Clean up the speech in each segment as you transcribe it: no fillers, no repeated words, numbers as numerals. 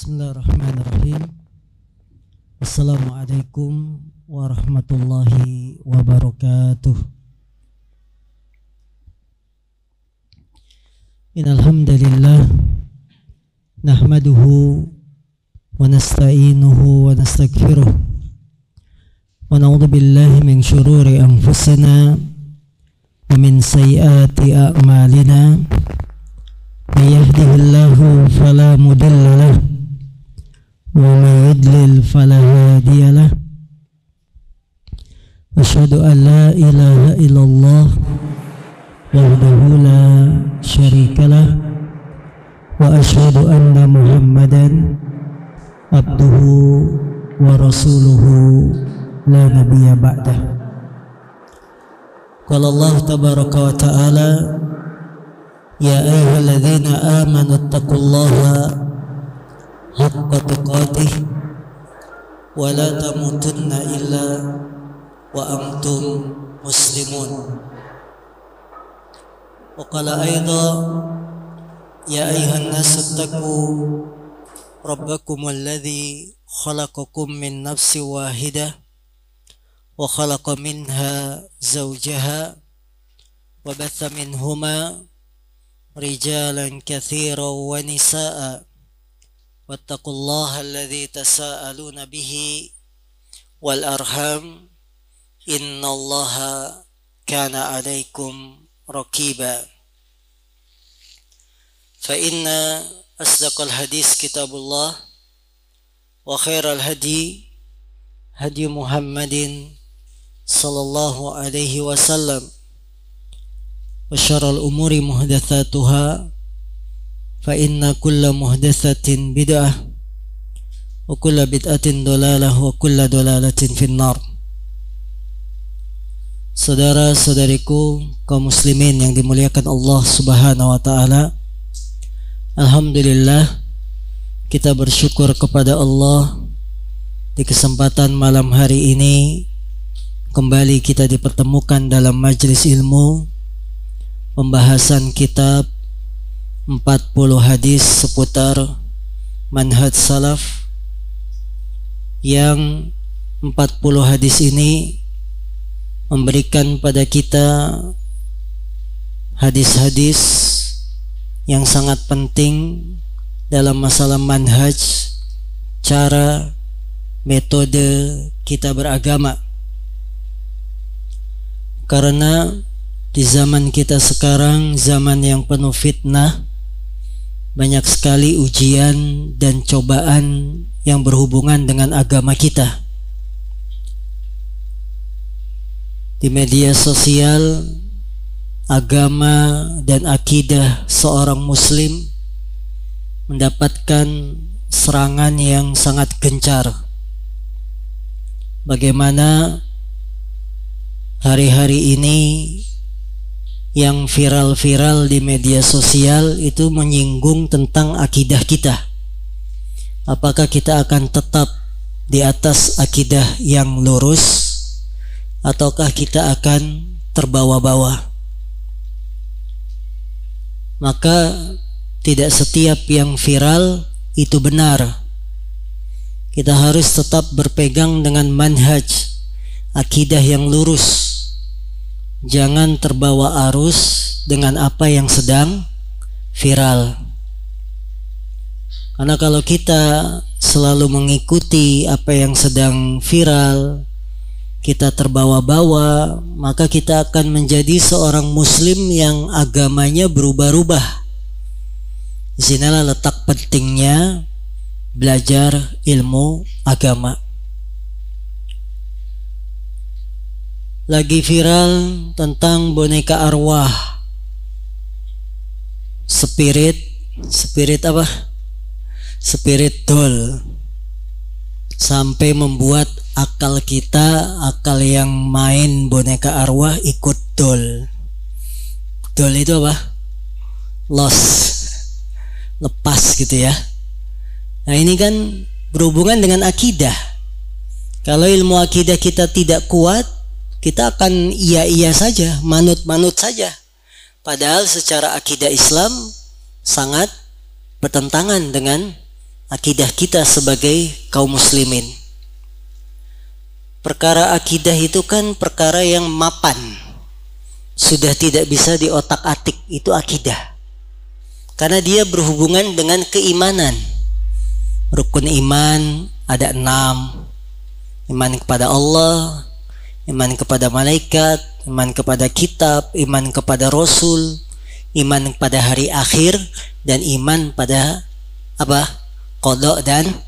Bismillahirrahmanirrahim. Assalamualaikum warahmatullahi wabarakatuh. Innal hamdalillah nahmaduhu wa nasta'inuhu wa nastaghfiruh wa na'udzu billahi min syururi anfusina wa min sayyiati a'malina. May yahdihillahu fala mudilla lahu wa may yudlil fala hadiya lahu. Asyhadu an la ilaha illallah wahdahu la syarika lahu wa asyhadu anna Muhammadan abduhu wa rasuluhu la nabiyya ba'dah. Qala Allah tabaraka wa ta'ala, ya ayyuhalladzina amanu taqullaha haqqa tuqatih wa la tamutunna illa wa antum muslimun. Wa qala aidan, ya ayyuhan nasu taqu rabbakum alladzi khalaqakum min nafsin wahidah wa khalaqa minha zawjaha wa batha minhuma rijalan katsiran wa nisaa wattaqullaha alladzi tasaaluna bihi wal arham innallaha kana 'alaikum raqiba. Fa inna asdaqal hadis kitabullah wa khairal hadi hadi Muhammadin sallallahu alaihi wasallam wa syarrul umuri muhdatsatuha fa inna kulla muhdatsatin bid'ah wa kulla bid'atin dalalah wa kulla dalalatin finnar. Saudara-saudariku kaum muslimin yang dimuliakan Allah Subhanahu wa taala, alhamdulillah kita bersyukur kepada Allah di kesempatan malam hari ini kembali kita dipertemukan dalam majelis ilmu pembahasan kitab 40 hadis seputar manhaj salaf, yang 40 hadis ini memberikan pada kita hadis-hadis yang sangat penting dalam masalah manhaj, cara, metode kita beragama. Karena di zaman kita sekarang, zaman yang penuh fitnah, banyak sekali ujian dan cobaan yang berhubungan dengan agama kita. Di media sosial, agama dan akidah seorang muslim mendapatkan serangan yang sangat gencar. Bagaimana hari-hari ini yang viral-viral di media sosial itu menyinggung tentang akidah kita. Apakah kita akan tetap di atas akidah yang lurus ataukah kita akan terbawa-bawa? Maka tidak setiap yang viral itu benar. Kita harus tetap berpegang dengan manhaj, akidah yang lurus. Jangan terbawa arus dengan apa yang sedang viral. Karena kalau kita selalu mengikuti apa yang sedang viral, kita terbawa-bawa, maka kita akan menjadi seorang muslim yang agamanya berubah-ubah. Di sinilah letak pentingnya belajar ilmu agama. Lagi viral tentang boneka arwah, spirit apa? Spirit doll, sampai membuat akal kita, akal yang main boneka arwah ikut doll. Doll itu apa? Lepas gitu ya. Nah ini kan berhubungan dengan akidah. Kalau ilmu akidah kita tidak kuat, kita akan iya-iya saja, manut-manut saja. Padahal secara akidah Islam sangat bertentangan dengan akidah kita sebagai kaum muslimin. Perkara akidah itu kan perkara yang mapan, sudah tidak bisa diotak-atik, itu akidah. Karena dia berhubungan dengan keimanan. Rukun iman ada 6. Iman kepada Allah, iman kepada malaikat, iman kepada kitab, iman kepada rasul, iman pada hari akhir, dan iman pada apa? Qada dan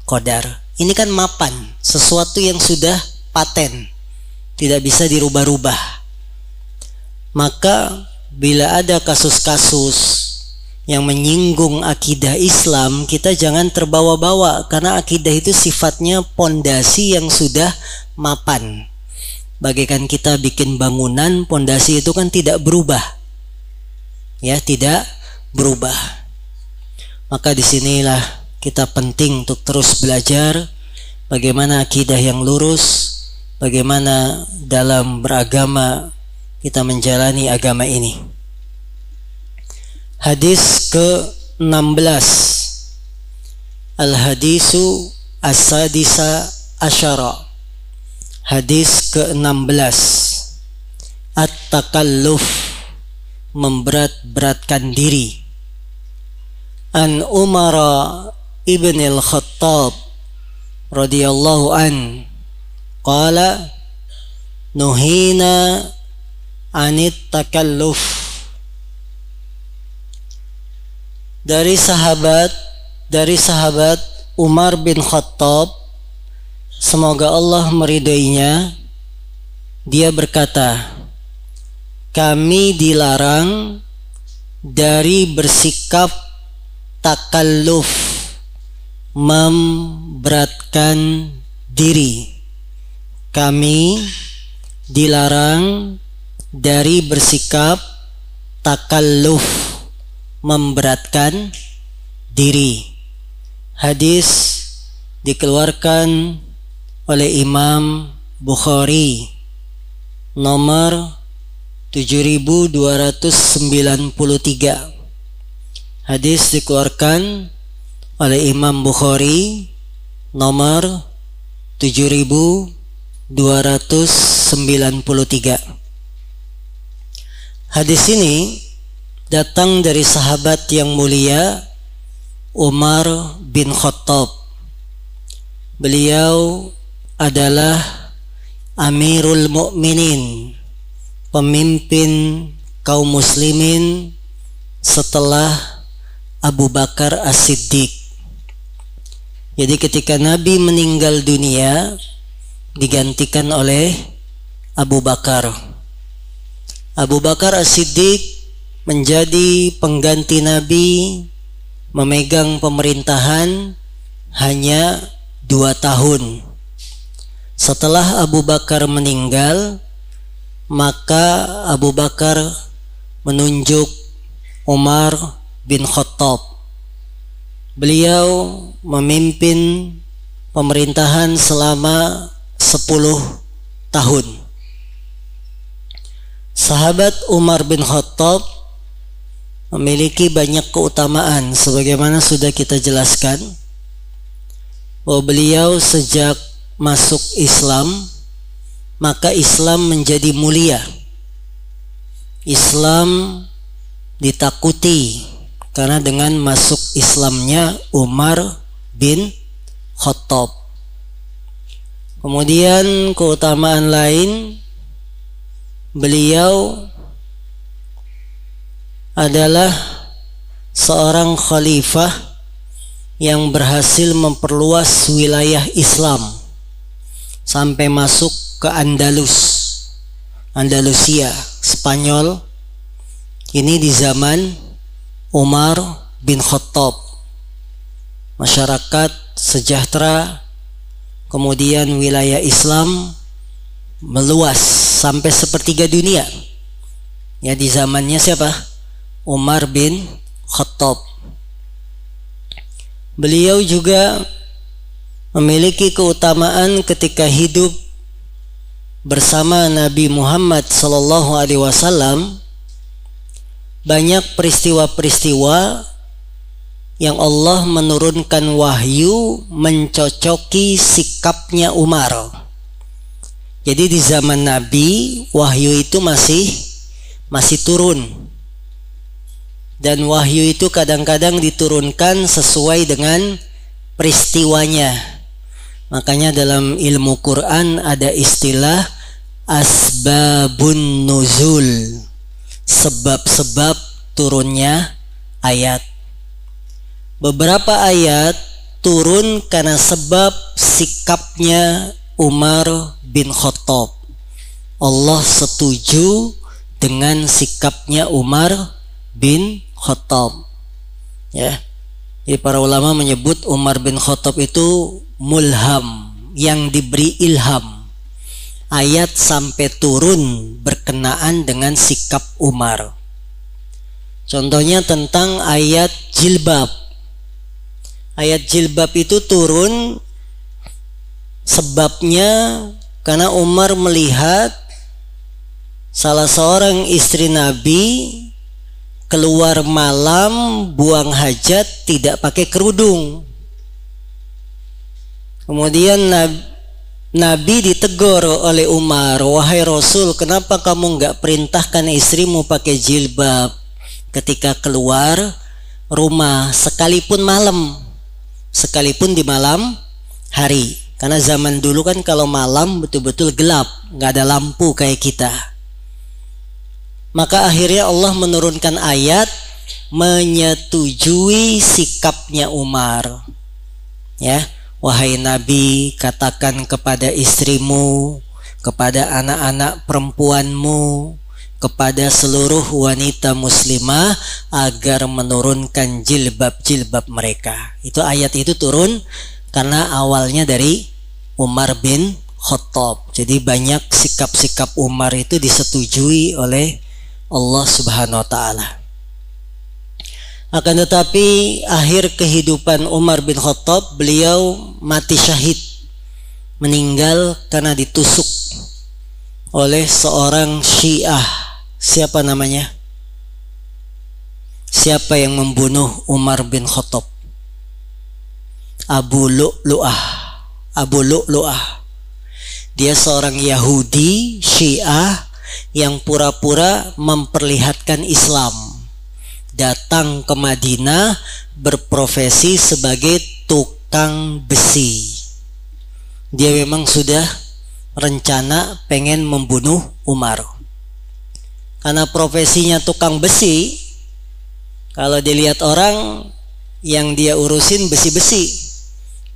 qadar. Ini kan mapan, sesuatu yang sudah paten, tidak bisa dirubah-rubah. Maka bila ada kasus-kasus yang menyinggung akidah Islam, kita jangan terbawa-bawa, karena akidah itu sifatnya pondasi yang sudah mapan. Bagaikan kita bikin bangunan, pondasi itu kan tidak berubah, ya, tidak berubah. Maka disinilah kita penting untuk terus belajar bagaimana akidah yang lurus, bagaimana dalam beragama kita menjalani agama ini. Hadis ke-16, Al-Hadisu As-Sadisa Asyara. Hadis ke-16, At-Takalluf, memberat-beratkan diri. An Umar ibn al-Khattab radhiyallahu an qala nuhina anit takalluf. Dari sahabat Umar bin Khattab, semoga Allah meridainya, dia berkata, kami dilarang dari bersikap takalluf, memberatkan diri. Kami dilarang dari bersikap takalluf, memberatkan diri. Hadis dikeluarkan oleh Imam Bukhari nomor 7293. Hadis dikeluarkan oleh Imam Bukhari nomor 7293. Hadis ini datang dari sahabat yang mulia Umar bin Khattab. Beliau adalah Amirul Mukminin, pemimpin kaum muslimin setelah Abu Bakar As-Siddiq. Jadi ketika Nabi meninggal dunia, digantikan oleh Abu Bakar. Abu Bakar As-Siddiq menjadi pengganti Nabi, memegang pemerintahan hanya 2 tahun. Setelah Abu Bakar meninggal, maka Abu Bakar menunjuk Umar bin Khattab. Beliau memimpin pemerintahan selama 10 tahun. Sahabat Umar bin Khattab memiliki banyak keutamaan, sebagaimana sudah kita jelaskan bahwa beliau sejak masuk Islam, maka Islam menjadi mulia. Islam ditakuti karena dengan masuk Islamnya Umar bin Khattab. Kemudian keutamaan lain, beliau adalah seorang khalifah yang berhasil memperluas wilayah Islam sampai masuk ke Andalusia, Spanyol. Ini di zaman Umar bin Khattab. Masyarakat sejahtera, kemudian wilayah Islam meluas sampai sepertiga dunia. Ya, di zamannya siapa? Umar bin Khattab. Beliau juga memiliki keutamaan ketika hidup bersama Nabi Muhammad SAW. Banyak peristiwa-peristiwa yang Allah menurunkan wahyu mencocoki sikapnya Umar. Jadi di zaman Nabi wahyu itu masih turun. Dan wahyu itu kadang-kadang diturunkan sesuai dengan peristiwanya. Makanya dalam ilmu Quran ada istilah asbabun nuzul, sebab-sebab turunnya ayat. Beberapa ayat turun karena sebab sikapnya Umar bin Khattab. Allah setuju dengan sikapnya Umar bin Khattab. Ya. Jadi para ulama menyebut Umar bin Khattab itu mulham, yang diberi ilham. Ayat sampai turun berkenaan dengan sikap Umar. Contohnya tentang ayat jilbab. Ayat jilbab itu turun sebabnya karena Umar melihat salah seorang istri Nabi keluar malam buang hajat tidak pakai kerudung. Kemudian Nabi ditegur oleh Umar, wahai Rasul, kenapa kamu nggak perintahkan istrimu pakai jilbab ketika keluar rumah, sekalipun malam, sekalipun di malam hari? Karena zaman dulu kan kalau malam betul-betul gelap, nggak ada lampu kayak kita. Maka akhirnya Allah menurunkan ayat menyetujui sikapnya Umar. Ya, wahai Nabi, katakan kepada istrimu, kepada anak-anak perempuanmu, kepada seluruh wanita muslimah agar menurunkan jilbab-jilbab mereka. Itu ayat itu turun karena awalnya dari Umar bin Khattab. Jadi banyak sikap-sikap Umar itu disetujui oleh Allah Subhanahu wa ta'ala. Akan tetapi akhir kehidupan Umar bin Khattab, beliau mati syahid, meninggal karena ditusuk oleh seorang Syiah. Siapa namanya? Siapa yang membunuh Umar bin Khattab? Abu Lu'lu'ah. Abu Lu'lu'ah. Dia seorang Yahudi Syiah yang pura-pura memperlihatkan Islam, datang ke Madinah berprofesi sebagai tukang besi. Dia memang sudah rencana pengen membunuh Umar. Karena profesinya tukang besi, kalau dilihat orang yang dia urusin besi-besi.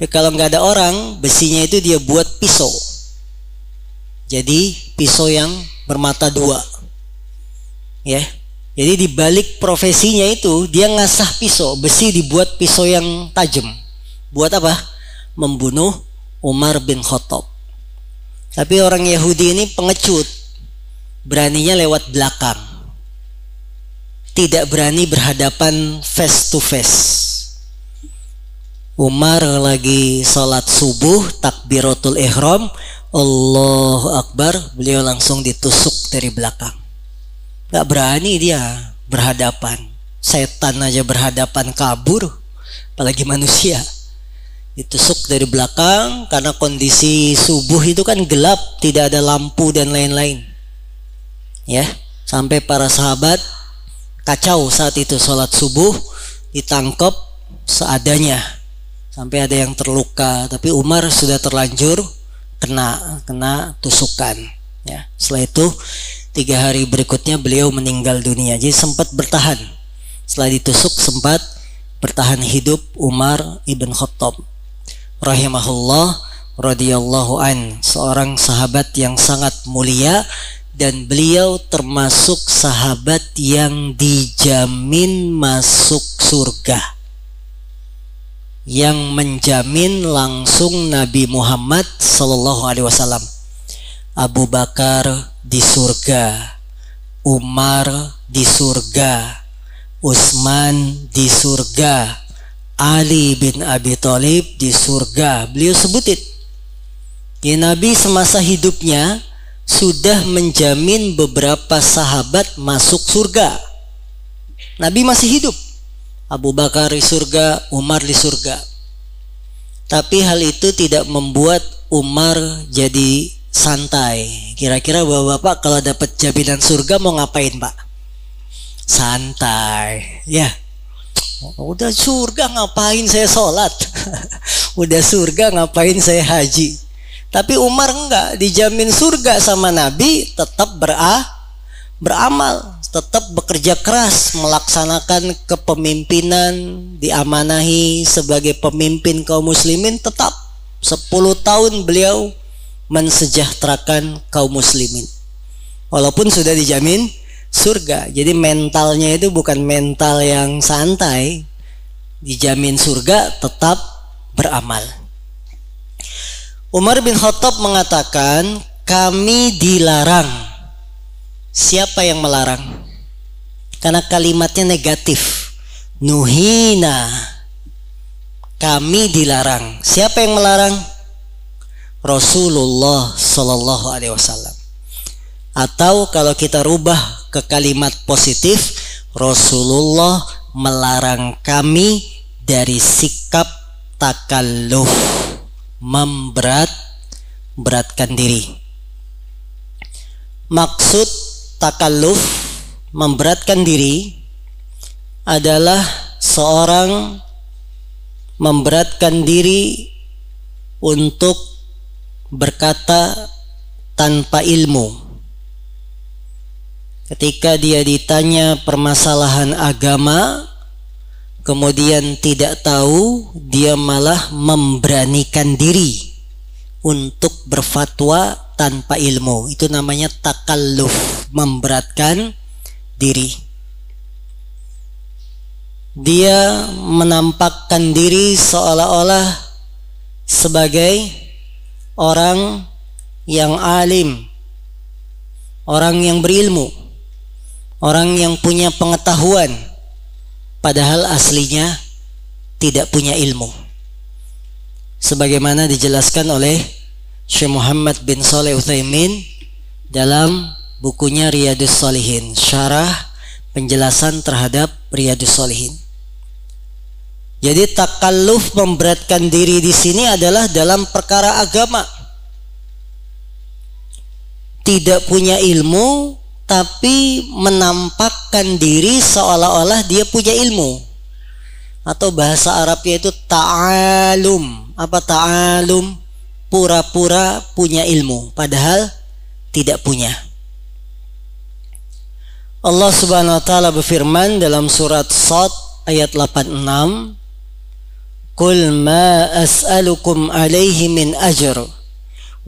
Tapi kalau nggak ada orang, besinya itu dia buat pisau. Jadi pisau yang bermata dua. Ya. Jadi di balik profesinya itu dia ngasah pisau, besi dibuat pisau yang tajam. Buat apa? Membunuh Umar bin Khattab. Tapi orang Yahudi ini pengecut. Beraninya lewat belakang. Tidak berani berhadapan face to face. Umar lagi sholat subuh, takbiratul ihram, Allahu Akbar, beliau langsung ditusuk dari belakang. Gak berani dia berhadapan. Setan aja berhadapan kabur, apalagi manusia. Ditusuk dari belakang karena kondisi subuh itu kan gelap, tidak ada lampu dan lain-lain. Ya, sampai para sahabat kacau saat itu sholat subuh, ditangkap seadanya. Sampai ada yang terluka, tapi Umar sudah terlanjur kena tusukan. Ya, setelah itu 3 hari berikutnya beliau meninggal dunia. Jadi sempat bertahan. Setelah ditusuk sempat bertahan hidup Umar ibn Khattab rahimahullah radhiyallahu an, seorang sahabat yang sangat mulia, dan beliau termasuk sahabat yang dijamin masuk surga, yang menjamin langsung Nabi Muhammad sallallahu alaihi wasallam. Abu Bakar di surga, Umar di surga, Utsman di surga, Ali bin Abi Thalib di surga. Beliau sebutin. Ya, Nabi semasa hidupnya sudah menjamin beberapa sahabat masuk surga. Nabi masih hidup. Abu Bakar di surga, Umar di surga. Tapi hal itu tidak membuat Umar jadi santai. Kira-kira bapak-bapak kalau dapat jaminan surga mau ngapain, Pak? Santai, ya. Udah surga ngapain saya sholat? Udah surga ngapain saya haji? Tapi Umar enggak, dijamin surga sama Nabi, tetap beramal, tetap bekerja keras melaksanakan kepemimpinan, diamanahi sebagai pemimpin kaum muslimin, tetap 10 tahun beliau mensejahterakan kaum muslimin walaupun sudah dijamin surga. Jadi mentalnya itu bukan mental yang santai, dijamin surga tetap beramal. Umar bin Khattab mengatakan, kami dilarang. Siapa yang melarang? Karena kalimatnya negatif. Nuhina, kami dilarang. Siapa yang melarang? Rasulullah Sallallahu Alaihi Wasallam. Atau kalau kita rubah ke kalimat positif, Rasulullah melarang kami dari sikap takalluf, memberatkan diri. Maksud takalluf, memberatkan diri, adalah seorang memberatkan diri untuk berkata tanpa ilmu. Ketika dia ditanya permasalahan agama, kemudian tidak tahu, dia malah memberanikan diri untuk berfatwa tanpa ilmu. Itu namanya takalluf, memberatkan diri. Dia menampakkan diri seolah-olah sebagai orang yang alim, orang yang berilmu, orang yang punya pengetahuan, padahal aslinya tidak punya ilmu. Sebagaimana dijelaskan oleh Syekh Muhammad bin Shalih Utsaimin dalam bukunya Riyadhus Shalihin, syarah penjelasan terhadap Riyadhus Shalihin. Jadi takalluf, memberatkan diri di sini adalah dalam perkara agama. Tidak punya ilmu tapi menampakkan diri seolah-olah dia punya ilmu. Atau bahasa Arabnya itu ta'alum. Apa ta'alum? Pura-pura punya ilmu padahal tidak punya. Allah Subhanahu wa taala berfirman dalam surat Shad ayat 86, Qul ma as'alukum alaihi min ajr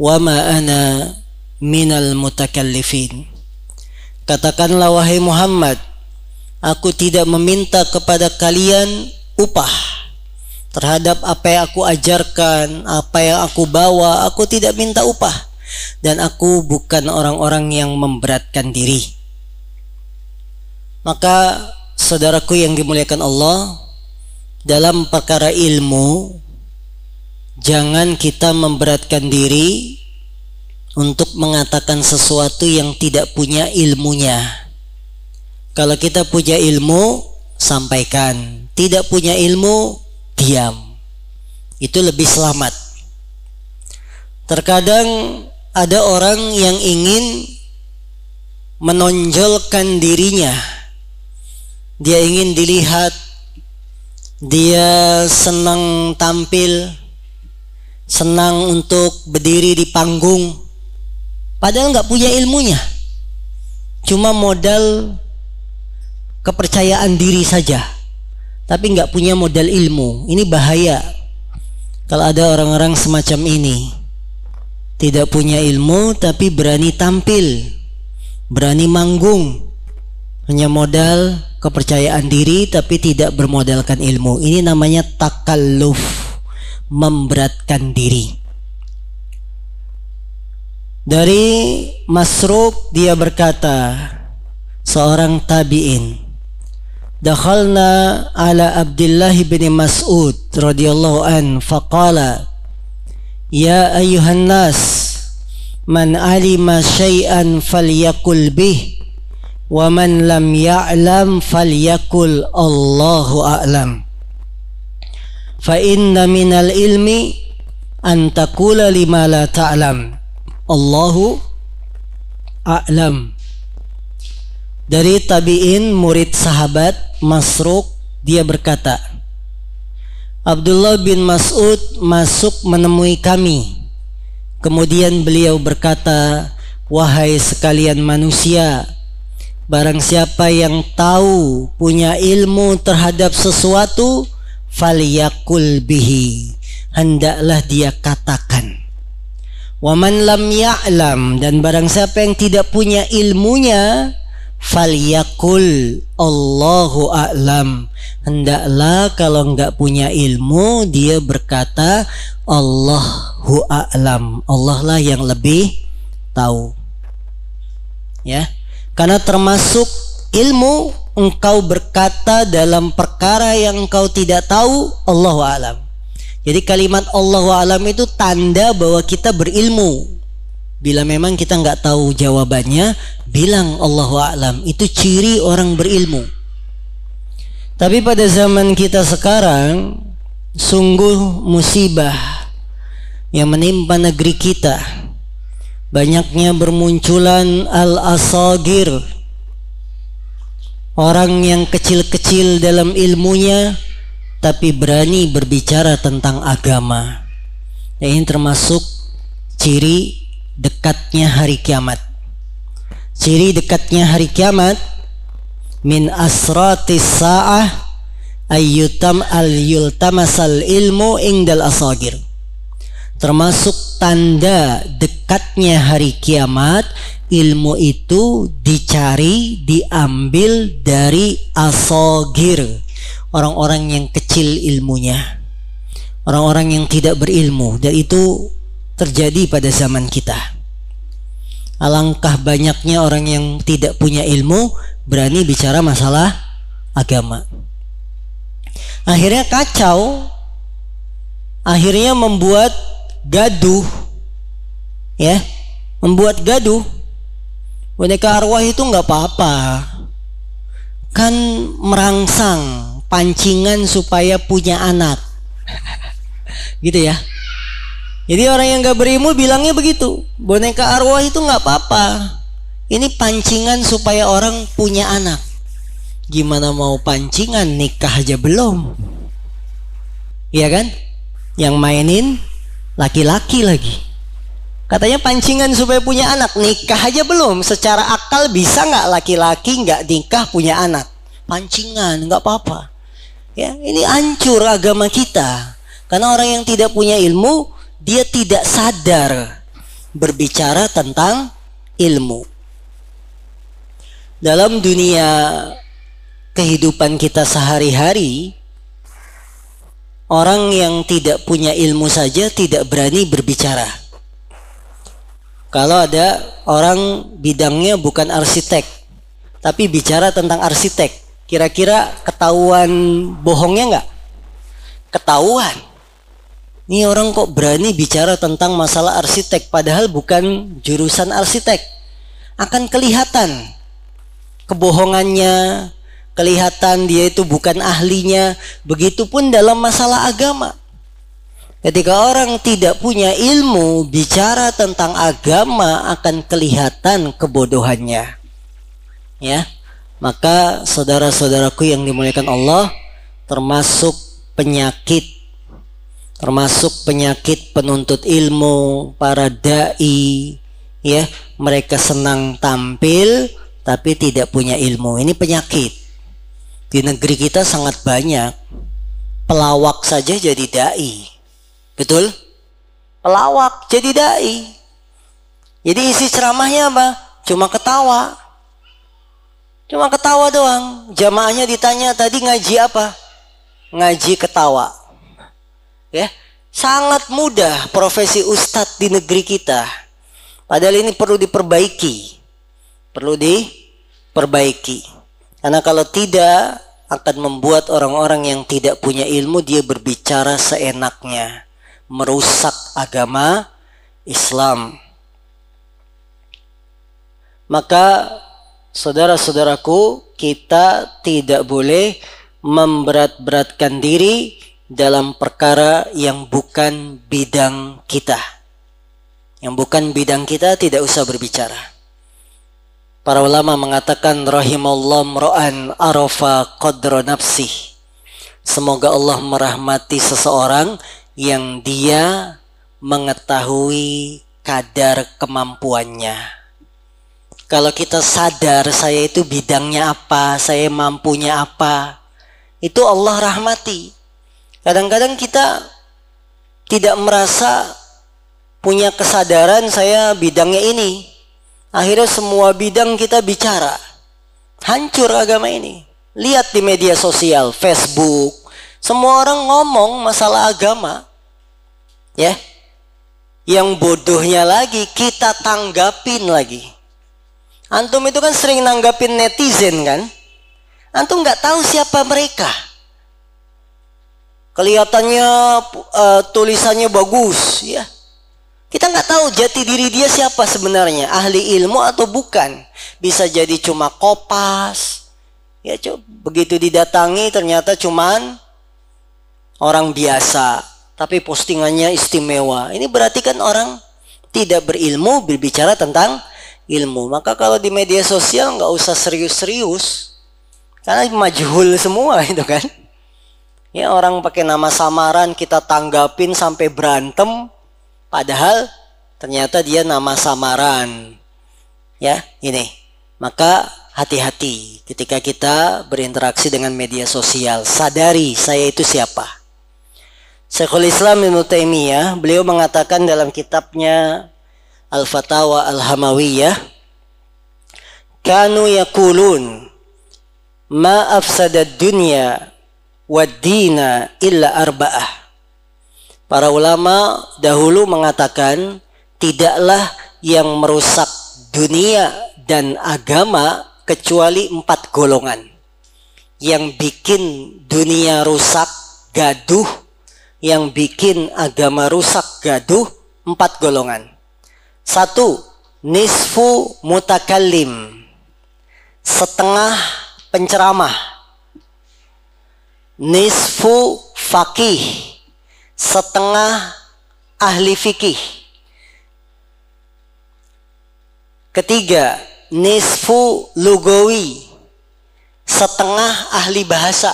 wa ma ana minal mutakallifin. Katakanlah wahai Muhammad, aku tidak meminta kepada kalian upah terhadap apa yang aku ajarkan, apa yang aku bawa. Aku tidak minta upah, dan aku bukan orang-orang yang memberatkan diri. Maka saudaraku yang dimuliakan Allah, dalam perkara ilmu jangan kita memberatkan diri untuk mengatakan sesuatu yang tidak punya ilmunya. Kalau kita punya ilmu, sampaikan. Tidak punya ilmu, diam. Itu lebih selamat. Terkadang ada orang yang ingin menonjolkan dirinya. Dia ingin dilihat, dia senang tampil, senang untuk berdiri di panggung, padahal nggak punya ilmunya, cuma modal kepercayaan diri saja, tapi nggak punya modal ilmu. Ini bahaya kalau ada orang-orang semacam ini. Tidak punya ilmu tapi berani tampil, berani manggung, hanya modal kepercayaan diri tapi tidak bermodalkan ilmu. Ini namanya takalluf, memberatkan diri. Dari Masruq dia berkata, seorang tabi'in, dakhalna ala Abdullah bin Mas'ud radhiyallahu an faqala ya ayyuhan nas man alima syai'an falyakul bih Wa man lam ya'lam falyakul Allahu a'lam. Fa inna minal ilmi an taqula lima la ta'lam. Allahu a'lam. Dari tabi'in murid sahabat Masruq, dia berkata, Abdullah bin Mas'ud masuk menemui kami. Kemudian beliau berkata, wahai sekalian manusia, barang siapa yang tahu, punya ilmu terhadap sesuatu, falyakul bihi, hendaklah dia katakan. Wa man lam ya'lam, dan barang siapa yang tidak punya ilmunya, falyakul Allahu a'lam, hendaklah kalau enggak punya ilmu dia berkata Allahu a'lam, Allah lah yang lebih tahu. Ya, karena termasuk ilmu engkau berkata dalam perkara yang engkau tidak tahu, Allahu a'lam. Jadi kalimat Allahu a'lam itu tanda bahwa kita berilmu. Bila memang kita nggak tahu jawabannya, bilang Allahu a'lam. Itu ciri orang berilmu. Tapi pada zaman kita sekarang, sungguh musibah yang menimpa negeri kita. Banyaknya bermunculan al-asagir, orang yang kecil-kecil dalam ilmunya tapi berani berbicara tentang agama. Ini termasuk ciri dekatnya hari kiamat. Ciri dekatnya hari kiamat, min asratis sa'ah ayyutam al-yultamasal ilmu indal asagir. Termasuk tanda dekatnya hari kiamat, ilmu itu dicari, diambil dari asagir, orang-orang yang kecil ilmunya, orang-orang yang tidak berilmu. Dan itu terjadi pada zaman kita. Alangkah banyaknya orang yang tidak punya ilmu berani bicara masalah agama. Akhirnya kacau, akhirnya membuat gaduh, ya, membuat gaduh. Boneka arwah itu nggak apa-apa, kan merangsang pancingan supaya punya anak, gitu ya. Jadi orang yang gak berilmu bilangnya begitu, boneka arwah itu gak apa-apa, ini pancingan supaya orang punya anak. Gimana mau pancingan, nikah aja belum, iya kan? Yang mainin laki-laki lagi. Katanya pancingan supaya punya anak, nikah aja belum. Secara akal bisa gak laki-laki gak nikah punya anak? Pancingan, gak apa-apa. Ya, ini hancur agama kita. Karena orang yang tidak punya ilmu, dia tidak sadar berbicara tentang ilmu. Dalam dunia kehidupan kita sehari-hari, orang yang tidak punya ilmu saja tidak berani berbicara. Kalau ada orang bidangnya bukan arsitek, tapi bicara tentang arsitek, kira-kira ketahuan bohongnya nggak? Ketahuan. Ini orang kok berani bicara tentang masalah arsitek, padahal bukan jurusan arsitek. Akan kelihatan kebohongannya, kelihatan dia itu bukan ahlinya. Begitupun dalam masalah agama. Ketika orang tidak punya ilmu, bicara tentang agama akan kelihatan kebodohannya. Ya, maka saudara-saudaraku yang dimuliakan Allah, termasuk penyakit penuntut ilmu, para dai, ya, mereka senang tampil tapi tidak punya ilmu. Ini penyakit. Di negeri kita sangat banyak. Pelawak saja jadi dai. Betul? Pelawak jadi dai. Jadi isi ceramahnya apa? Cuma ketawa. Cuma ketawa doang. Jamaahnya ditanya tadi ngaji apa? Ngaji ketawa. Ya, sangat mudah profesi ustadz di negeri kita. Padahal ini perlu diperbaiki. Karena kalau tidak akan membuat orang-orang yang tidak punya ilmu dia berbicara seenaknya, merusak agama Islam. Maka saudara-saudaraku, kita tidak boleh memberat-beratkan diri dalam perkara yang bukan bidang kita. Yang bukan bidang kita tidak usah berbicara. Para ulama mengatakan rahimallahu mra'an arafa qadra nafsih. Semoga Allah merahmati seseorang yang dia mengetahui kadar kemampuannya. Kalau kita sadar saya itu bidangnya apa, saya mampunya apa, itu Allah rahmati. Kadang-kadang kita tidak merasa punya kesadaran saya bidangnya ini. Akhirnya semua bidang kita bicara. Hancur agama ini. Lihat di media sosial, Facebook, semua orang ngomong masalah agama. Ya. Yang bodohnya lagi kita tanggapin lagi. Antum itu kan sering nanggapin netizen kan? Antum nggak tahu siapa mereka. Kelihatannya tulisannya bagus, ya. Kita nggak tahu jati diri dia siapa sebenarnya, ahli ilmu atau bukan. Bisa jadi cuma kopas. Ya, begitu didatangi ternyata cuman orang biasa, tapi postingannya istimewa. Ini berarti kan orang tidak berilmu berbicara tentang ilmu. Maka kalau di media sosial nggak usah serius-serius, karena majhul semua itu kan. Ya, orang pakai nama samaran kita tanggapin sampai berantem, padahal ternyata dia nama samaran. Ya, ini. Maka hati-hati ketika kita berinteraksi dengan media sosial. Sadari saya itu siapa. Syekhul Islam Ibnu Taimiyah, beliau mengatakan dalam kitabnya Al-Fatawa Al-Hamawiyah, kanu yaqulun ma afsadad dunya wad-dina illa arba'ah. Para ulama dahulu mengatakan tidaklah yang merusak dunia dan agama kecuali 4 golongan. Yang bikin dunia rusak gaduh, yang bikin agama rusak gaduh, 4 golongan. 1, nisfu mutakallim, setengah penceramah. Nisfu faqih, setengah ahli fikih. Ketiga, nisfu lugawi, setengah ahli bahasa.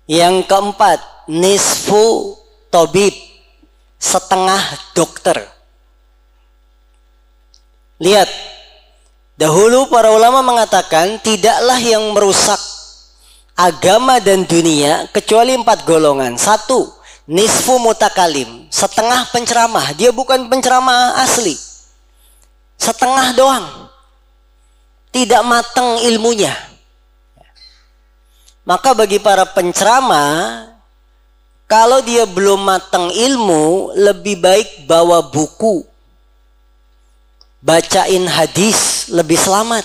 Yang keempat, nisfu tabib, setengah dokter. Lihat, dahulu para ulama mengatakan tidaklah yang merusak agama dan dunia kecuali 4 golongan. 1, nisfu mutakalim, setengah penceramah. Dia bukan penceramah asli, setengah doang, tidak matang ilmunya. Maka bagi para penceramah, kalau dia belum matang ilmu, lebih baik bawa buku, bacain hadis, lebih selamat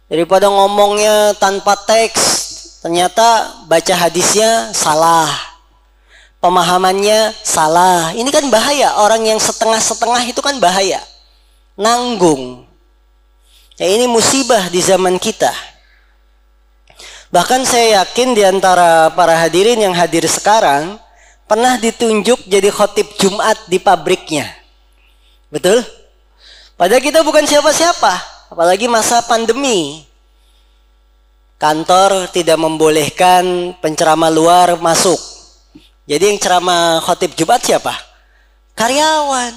daripada ngomongnya tanpa teks. Ternyata baca hadisnya salah, pemahamannya salah. Ini kan bahaya. Orang yang setengah-setengah itu kan bahaya, nanggung. Ya, ini musibah di zaman kita. Bahkan saya yakin di antara para hadirin yang hadir sekarang pernah ditunjuk jadi khotib Jumat di pabriknya. Betul? Padahal kita bukan siapa-siapa, apalagi masa pandemi. Kantor tidak membolehkan penceramah luar masuk. Jadi yang ceramah khotib Jumat siapa? Karyawan.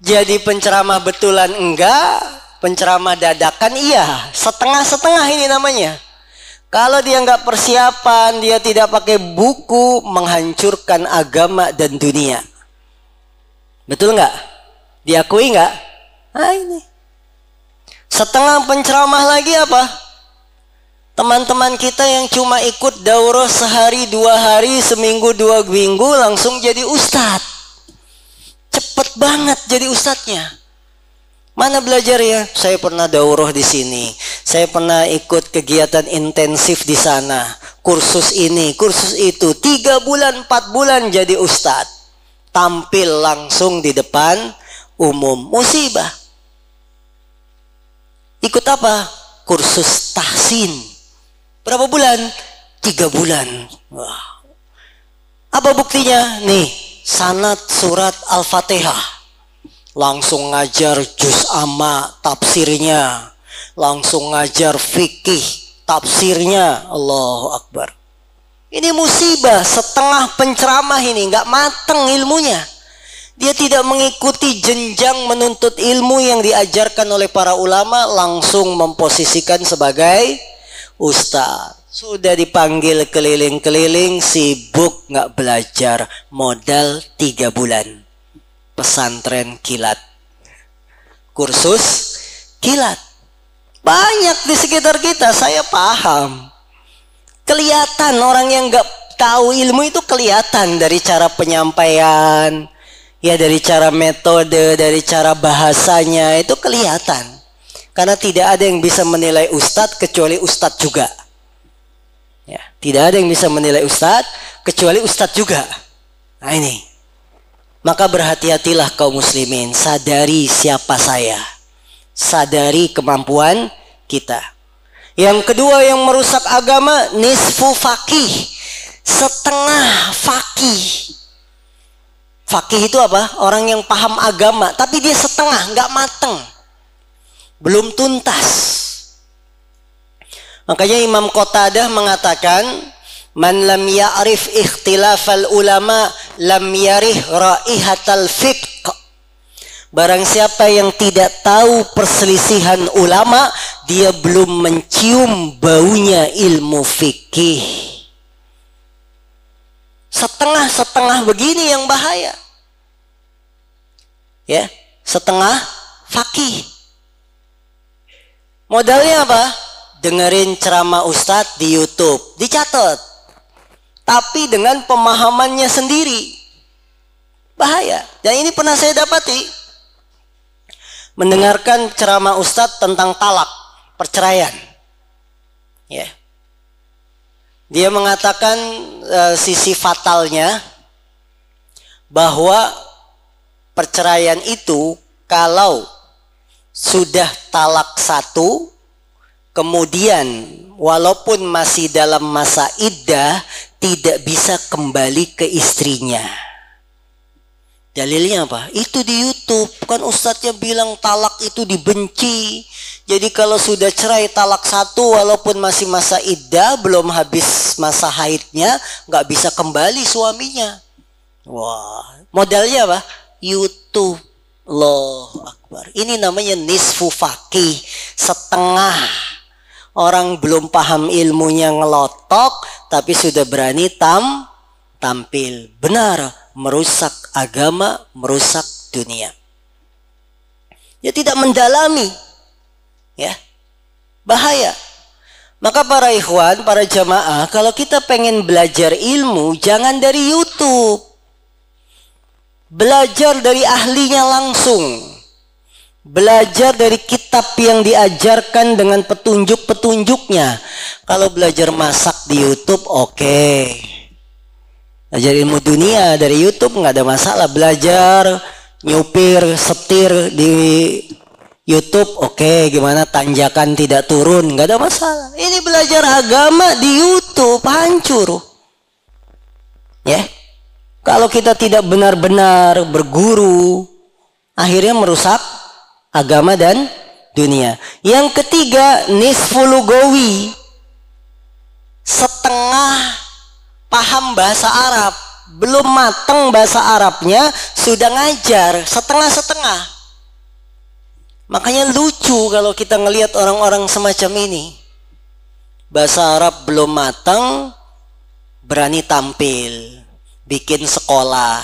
Jadi penceramah betulan enggak, penceramah dadakan iya. Setengah-setengah ini namanya. Kalau dia enggak persiapan, dia tidak pakai buku, menghancurkan agama dan dunia. Betul enggak? Diakui enggak? Nah ini. Setengah penceramah lagi apa? Teman-teman kita yang cuma ikut daurah sehari, 2 hari, seminggu, 2 minggu langsung jadi ustadz. Cepet banget jadi ustadznya. Mana belajar ya? Saya pernah daurah di sini. Saya pernah ikut kegiatan intensif di sana. Kursus ini, kursus itu. 3 bulan, 4 bulan jadi ustadz. Tampil langsung di depan umum. Musibah. Ikut apa? Kursus tahsin. Berapa bulan? 3 bulan. Wah. Apa buktinya? Nih, sanad surat Al-Fatihah. Langsung ngajar juz amma tafsirnya. Langsung ngajar fikih tafsirnya. Allahu Akbar. Ini musibah, setengah penceramah ini nggak mateng ilmunya. Dia tidak mengikuti jenjang menuntut ilmu yang diajarkan oleh para ulama, langsung memposisikan sebagai ustaz. Sudah dipanggil keliling-keliling, sibuk nggak belajar, modal 3 bulan. Pesantren kilat, kursus kilat. Banyak di sekitar kita, saya paham. Kelihatan orang yang nggak tahu ilmu itu kelihatan dari cara penyampaian. Ya, dari cara metode, dari cara bahasanya itu kelihatan. Karena tidak ada yang bisa menilai ustadz kecuali ustadz juga. Ya, tidak ada yang bisa menilai ustadz kecuali ustadz juga. Nah ini. Maka berhati-hatilah kaum muslimin. Sadari siapa saya. Sadari kemampuan kita. Yang kedua yang merusak agama, nisfu faqih. Setengah faqih. Fakih itu apa? Orang yang paham agama, tapi dia setengah, nggak mateng, belum tuntas. Makanya Imam Qatadah mengatakan, man lam ya'rif ikhtilafal ulama, lam yarih raihatal fiqh. Barang siapa yang tidak tahu perselisihan ulama, dia belum mencium baunya ilmu fikih. Setengah-setengah begini yang bahaya. Ya, setengah fakih. Modalnya apa? Dengerin ceramah ustadz di YouTube, dicatat. Tapi dengan pemahamannya sendiri. Bahaya. Dan ini pernah saya dapati. Mendengarkan ceramah ustadz tentang talak, perceraian. Ya. Dia mengatakan sisi fatalnya bahwa perceraian itu kalau sudah talak 1, kemudian walaupun masih dalam masa iddah tidak bisa kembali ke istrinya. Dalilnya apa? Itu di YouTube. Kan ustadznya bilang talak itu dibenci. Jadi kalau sudah cerai talak 1 walaupun masih masa iddah, belum habis masa haidnya, nggak bisa kembali suaminya. Wah, modalnya apa? YouTube. Allahu Akbar. Ini namanya nisfu faqih. Setengah. Orang belum paham ilmunya ngelotok, tapi sudah berani tampil. Benar, merusak agama, merusak dunia. Dia tidak mendalami. Ya, bahaya. Maka para ikhwan, para jamaah, kalau kita pengen belajar ilmu, jangan dari YouTube. Belajar dari ahlinya langsung. Belajar dari kitab yang diajarkan dengan petunjuk-petunjuknya. Kalau belajar masak di YouTube, oke. Belajar ilmu dunia dari YouTube nggak ada masalah. Belajar nyupir, setir di YouTube, oke. Gimana tanjakan tidak turun, nggak ada masalah. Ini belajar agama di YouTube hancur. Ya, kalau kita tidak benar-benar berguru, akhirnya merusak agama dan dunia. Yang ketiga, nisfu lugawi. Setengah paham bahasa Arab, belum mateng bahasa Arabnya, sudah ngajar setengah-setengah. Makanya lucu kalau kita ngelihat orang-orang semacam ini. Bahasa Arab belum matang, berani tampil. Bikin sekolah,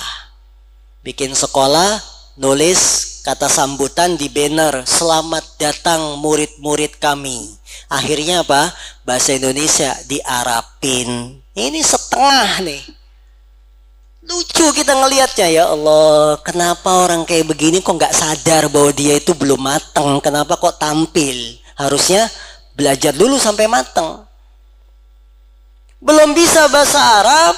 nulis kata sambutan di banner, selamat datang murid-murid kami. Akhirnya apa? Bahasa Indonesia diarapin. Ini setengah nih. Lucu kita ngelihatnya, ya Allah, kenapa orang kayak begini kok nggak sadar bahwa dia itu belum matang? Kenapa kok tampil? Harusnya belajar dulu sampai matang. Belum bisa bahasa Arab,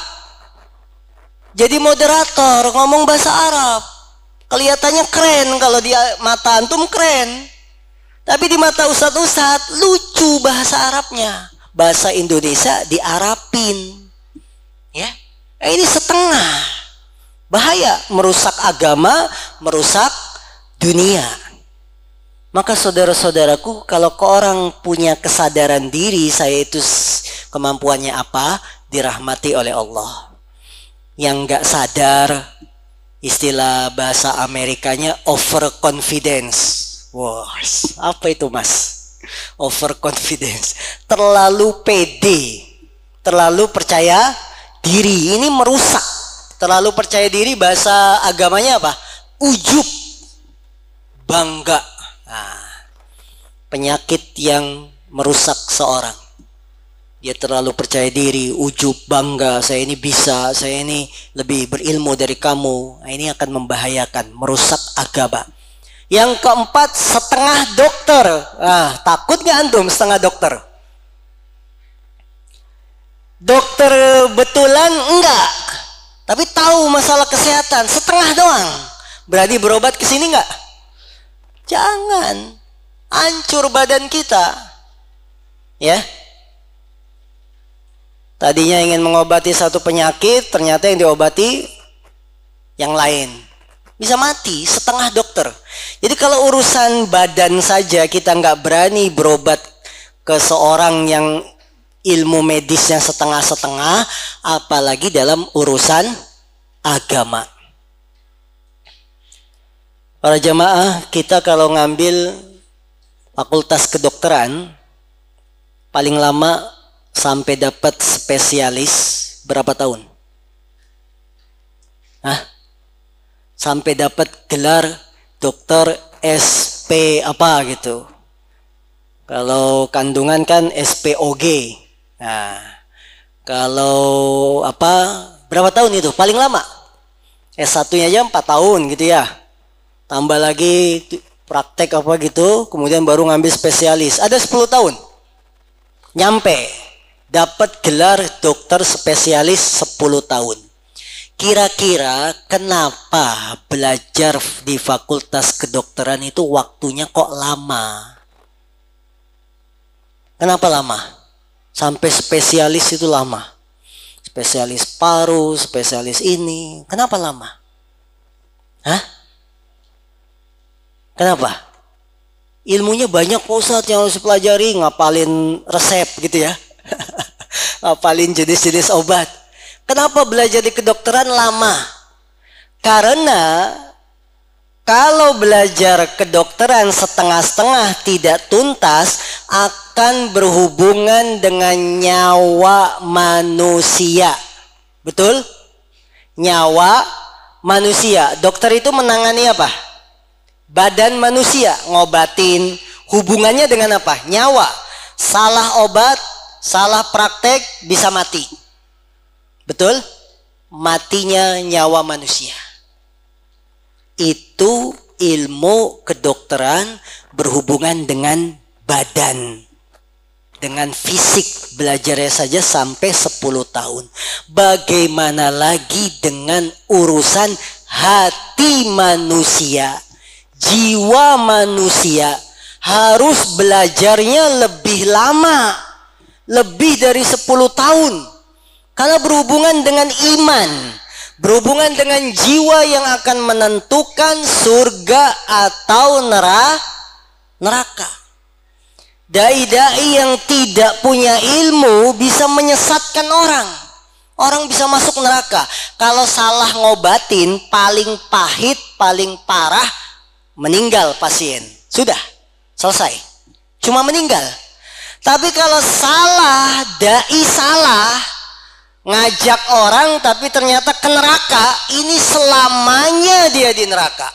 jadi moderator ngomong bahasa Arab. Kelihatannya keren, kalau di mata antum keren. Tapi di mata ustadz-ustadz lucu bahasa Arabnya. Bahasa Indonesia diarapin. Ya, ini setengah. Bahaya, merusak agama, merusak dunia. Maka saudara-saudaraku, kalau orang punya kesadaran diri, saya itu kemampuannya apa, dirahmati oleh Allah. Yang nggak sadar, istilah bahasa Amerikanya overconfidence. Wah, apa itu mas? Overconfidence, terlalu pede, terlalu percaya diri. Ini merusak. Terlalu percaya diri, bahasa agamanya apa? Ujub, bangga. Nah, penyakit yang merusak seorang. Dia terlalu percaya diri, ujub, bangga. Saya ini bisa, saya ini lebih berilmu dari kamu. Nah, ini akan membahayakan, merusak agama. Yang keempat, setengah dokter. Nah, takut gak antum setengah dokter? Dokter betulan enggak, tapi tahu masalah kesehatan, setengah doang. Berani berobat ke sini enggak? Jangan. Hancur badan kita. Ya. Tadinya ingin mengobati satu penyakit, ternyata yang diobati yang lain. Bisa mati, setengah dokter. Jadi kalau urusan badan saja kita nggak berani berobat ke seorang yang ilmu medisnya setengah-setengah, apalagi dalam urusan agama. Para jamaah, kita kalau ngambil fakultas kedokteran, paling lama sampai dapat spesialis berapa tahun? Hah? Sampai dapat gelar dokter SP apa gitu. Kalau kandungan kan SPOG. Nah, kalau apa, berapa tahun itu? Paling lama S1-nya aja 4 tahun gitu ya. Tambah lagi praktek apa gitu, kemudian baru ngambil spesialis. Ada 10 tahun. Nyampe dapat gelar dokter spesialis 10 tahun. Kira-kira kenapa belajar di fakultas kedokteran itu waktunya kok lama? Kenapa lama? Sampai spesialis itu lama. Spesialis paru, spesialis ini. Kenapa lama? Hah? Kenapa? Ilmunya banyak Pak Ustadz yang harus pelajari, ngapalin resep gitu ya. Ngapalin jenis-jenis obat. Kenapa belajar di kedokteran lama? Karena kalau belajar kedokteran setengah-setengah tidak tuntas, akan berhubungan dengan nyawa manusia. Betul? Nyawa manusia. Dokter itu menangani apa? Badan manusia, ngobatin. Hubungannya dengan apa? Nyawa. Salah obat, salah praktek, bisa mati. Betul? Matinya nyawa manusia. Itu ilmu kedokteran berhubungan dengan badan. Dengan fisik, belajarnya saja sampai 10 tahun. Bagaimana lagi dengan urusan hati manusia? Jiwa manusia harus belajarnya lebih lama, lebih dari 10 tahun, karena berhubungan dengan iman, berhubungan dengan jiwa yang akan menentukan surga atau neraka. Dai-dai yang tidak punya ilmu bisa menyesatkan orang. Orang bisa masuk neraka. Kalau salah ngobatin, paling pahit, paling parah, meninggal pasien. Sudah, selesai. Cuma meninggal. Tapi kalau salah, dai salah, ngajak orang tapi ternyata ke neraka, ini selamanya dia di neraka.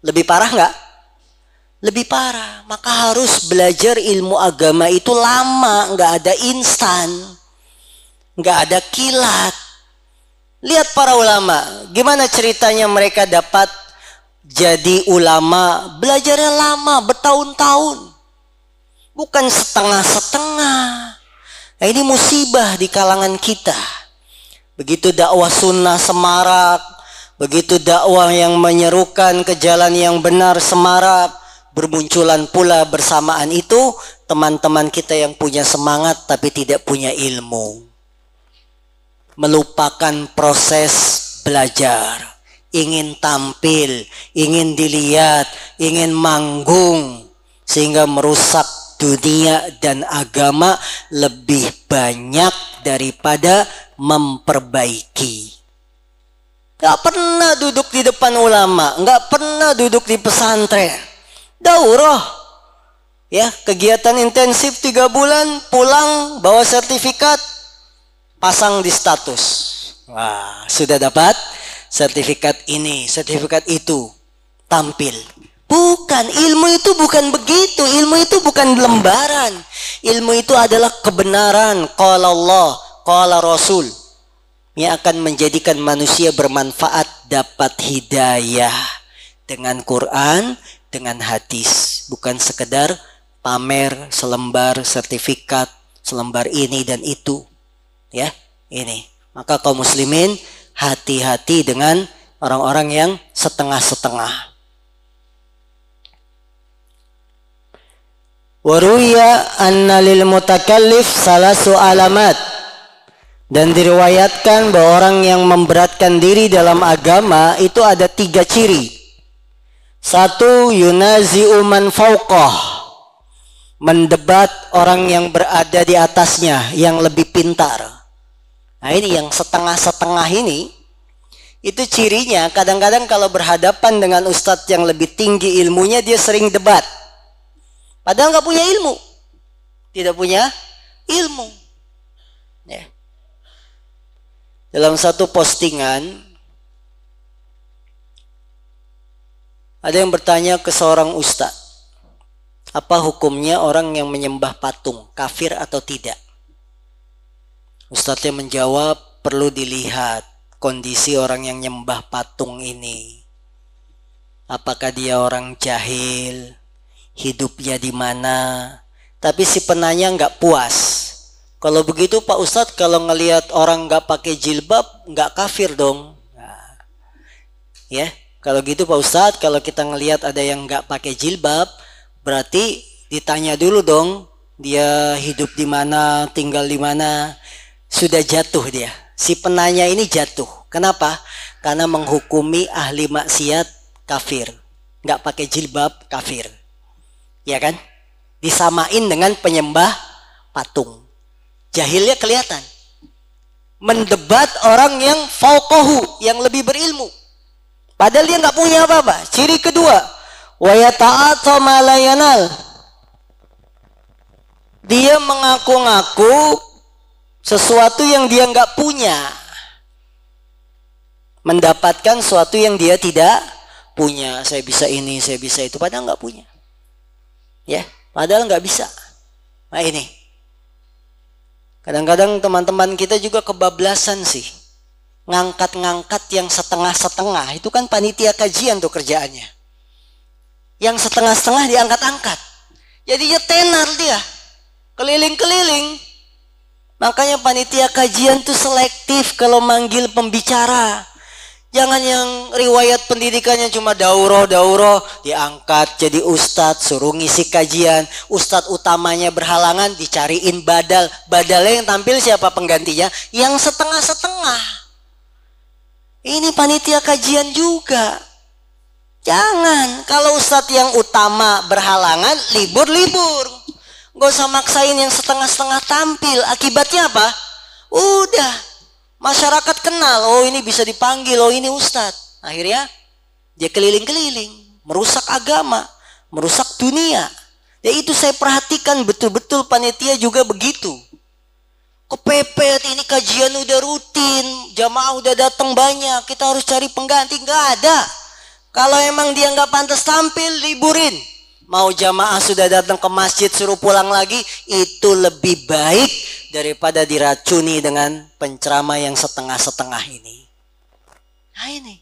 Lebih parah nggak? Lebih parah. Maka harus belajar ilmu agama itu lama, nggak ada instan, nggak ada kilat. Lihat para ulama, gimana ceritanya mereka dapat jadi ulama, belajarnya lama, bertahun-tahun. Bukan setengah-setengah. Nah, ini musibah di kalangan kita. Begitu dakwah sunnah semarak, begitu dakwah yang menyerukan ke jalan yang benar semarak, Bermunculan pula bersamaan itu teman-teman kita yang punya semangat tapi tidak punya ilmu. Melupakan proses belajar. Ingin tampil, ingin dilihat, ingin manggung. Sehingga merusak dunia dan agama lebih banyak daripada memperbaiki. Gak pernah duduk di depan ulama, gak pernah duduk di pesantren. Daurah, ya, kegiatan intensif 3 bulan, pulang bawa sertifikat, pasang di status. Wah, sudah dapat sertifikat ini, sertifikat itu, tampil. Bukan, ilmu itu bukan begitu. Ilmu itu bukan lembaran. Ilmu itu adalah kebenaran. Qala Allah, qala Rasul, yang akan menjadikan manusia bermanfaat, dapat hidayah dengan Quran, dengan hadis, bukan sekedar pamer selembar sertifikat, selembar ini dan itu, ya, ini. Maka kaum muslimin hati-hati dengan orang-orang yang setengah-setengah. Waruya anna lil mutakallif salasu alamat, dan diriwayatkan bahwa orang yang memberatkan diri dalam agama itu ada 3 ciri. 1, yunazi'u man fauqah, mendebat orang yang berada di atasnya, yang lebih pintar. Nah ini yang setengah-setengah ini, itu cirinya kadang-kadang kalau berhadapan dengan ustadz yang lebih tinggi ilmunya, dia sering debat. Padahal nggak punya ilmu, tidak punya ilmu. Ya. Dalam satu postingan, ada yang bertanya ke seorang ustadz, apa hukumnya orang yang menyembah patung, kafir atau tidak? Ustadznya menjawab, perlu dilihat kondisi orang yang nyembah patung ini. Apakah dia orang jahil, hidupnya di mana? Tapi si penanya nggak puas. Kalau begitu Pak Ustadz, kalau ngelihat orang nggak pakai jilbab, nggak kafir dong. Nah, ya. Kalau gitu Pak Ustadz, kalau kita ngelihat ada yang nggak pakai jilbab, berarti ditanya dulu dong, dia hidup di mana, tinggal di mana. Sudah jatuh dia. Si penanya ini jatuh. Kenapa? Karena menghukumi ahli maksiat kafir. Nggak pakai jilbab kafir. Ya kan? Disamain dengan penyembah patung. Jahilnya kelihatan. Mendebat orang yang fauqahu, yang lebih berilmu. Padahal dia nggak punya apa-apa. Ciri kedua, wa yata'ata ma la yanal. Dia mengaku-ngaku sesuatu yang dia nggak punya, mendapatkan sesuatu yang dia tidak punya. Saya bisa ini, saya bisa itu, padahal nggak punya. Ya, padahal nggak bisa. Nah ini, kadang-kadang teman-teman kita juga kebablasan sih. Ngangkat-ngangkat yang setengah-setengah, itu kan panitia kajian tuh kerjaannya. Yang setengah-setengah diangkat-angkat, jadinya tenar dia, keliling-keliling. Makanya panitia kajian tuh selektif kalau manggil pembicara. Jangan yang riwayat pendidikannya cuma daurah diangkat jadi ustadz, suruh ngisi kajian. Ustadz utamanya berhalangan, dicariin badalnya yang tampil siapa penggantinya? Yang setengah-setengah. Ini panitia kajian juga. Jangan, kalau ustadz yang utama berhalangan, libur. Gak usah maksain yang setengah-setengah tampil. Akibatnya apa? Udah, masyarakat kenal, oh ini bisa dipanggil, oh ini ustadz. Akhirnya dia keliling-keliling, merusak agama, merusak dunia. Ya itu saya perhatikan betul-betul panitia juga begitu. Kepepet, ini kajian udah rutin, jamaah udah datang banyak, kita harus cari pengganti. Nggak ada. Kalau emang dia nggak pantas tampil, liburin. Mau jamaah sudah datang ke masjid suruh pulang lagi, itu lebih baik daripada diracuni dengan penceramah yang setengah-setengah ini. Nah ini,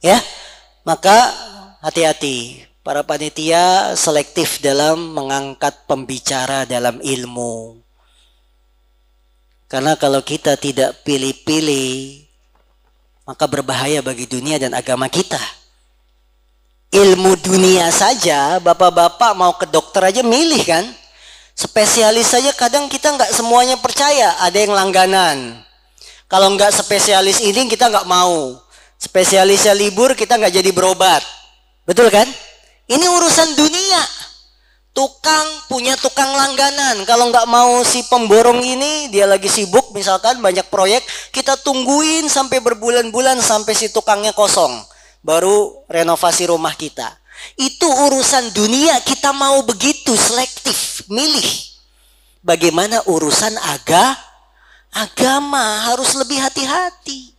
ya, maka hati-hati. Para panitia selektif dalam mengangkat pembicara dalam ilmu. Karena kalau kita tidak pilih-pilih, maka berbahaya bagi dunia dan agama kita. ilmu dunia saja, bapak-bapak mau ke dokter aja milih kan. Spesialis saja kadang kita nggak semuanya percaya, ada yang langganan. Kalau nggak spesialis ini kita nggak mau. Spesialisnya libur kita nggak jadi berobat. Betul kan? Ini urusan dunia. Tukang punya tukang langganan. Kalau nggak mau si pemborong ini, dia lagi sibuk misalkan banyak proyek, kita tungguin sampai berbulan-bulan sampai si tukangnya kosong. Baru renovasi rumah kita. Itu urusan dunia, kita mau begitu selektif, milih. Bagaimana urusan agama harus lebih hati-hati.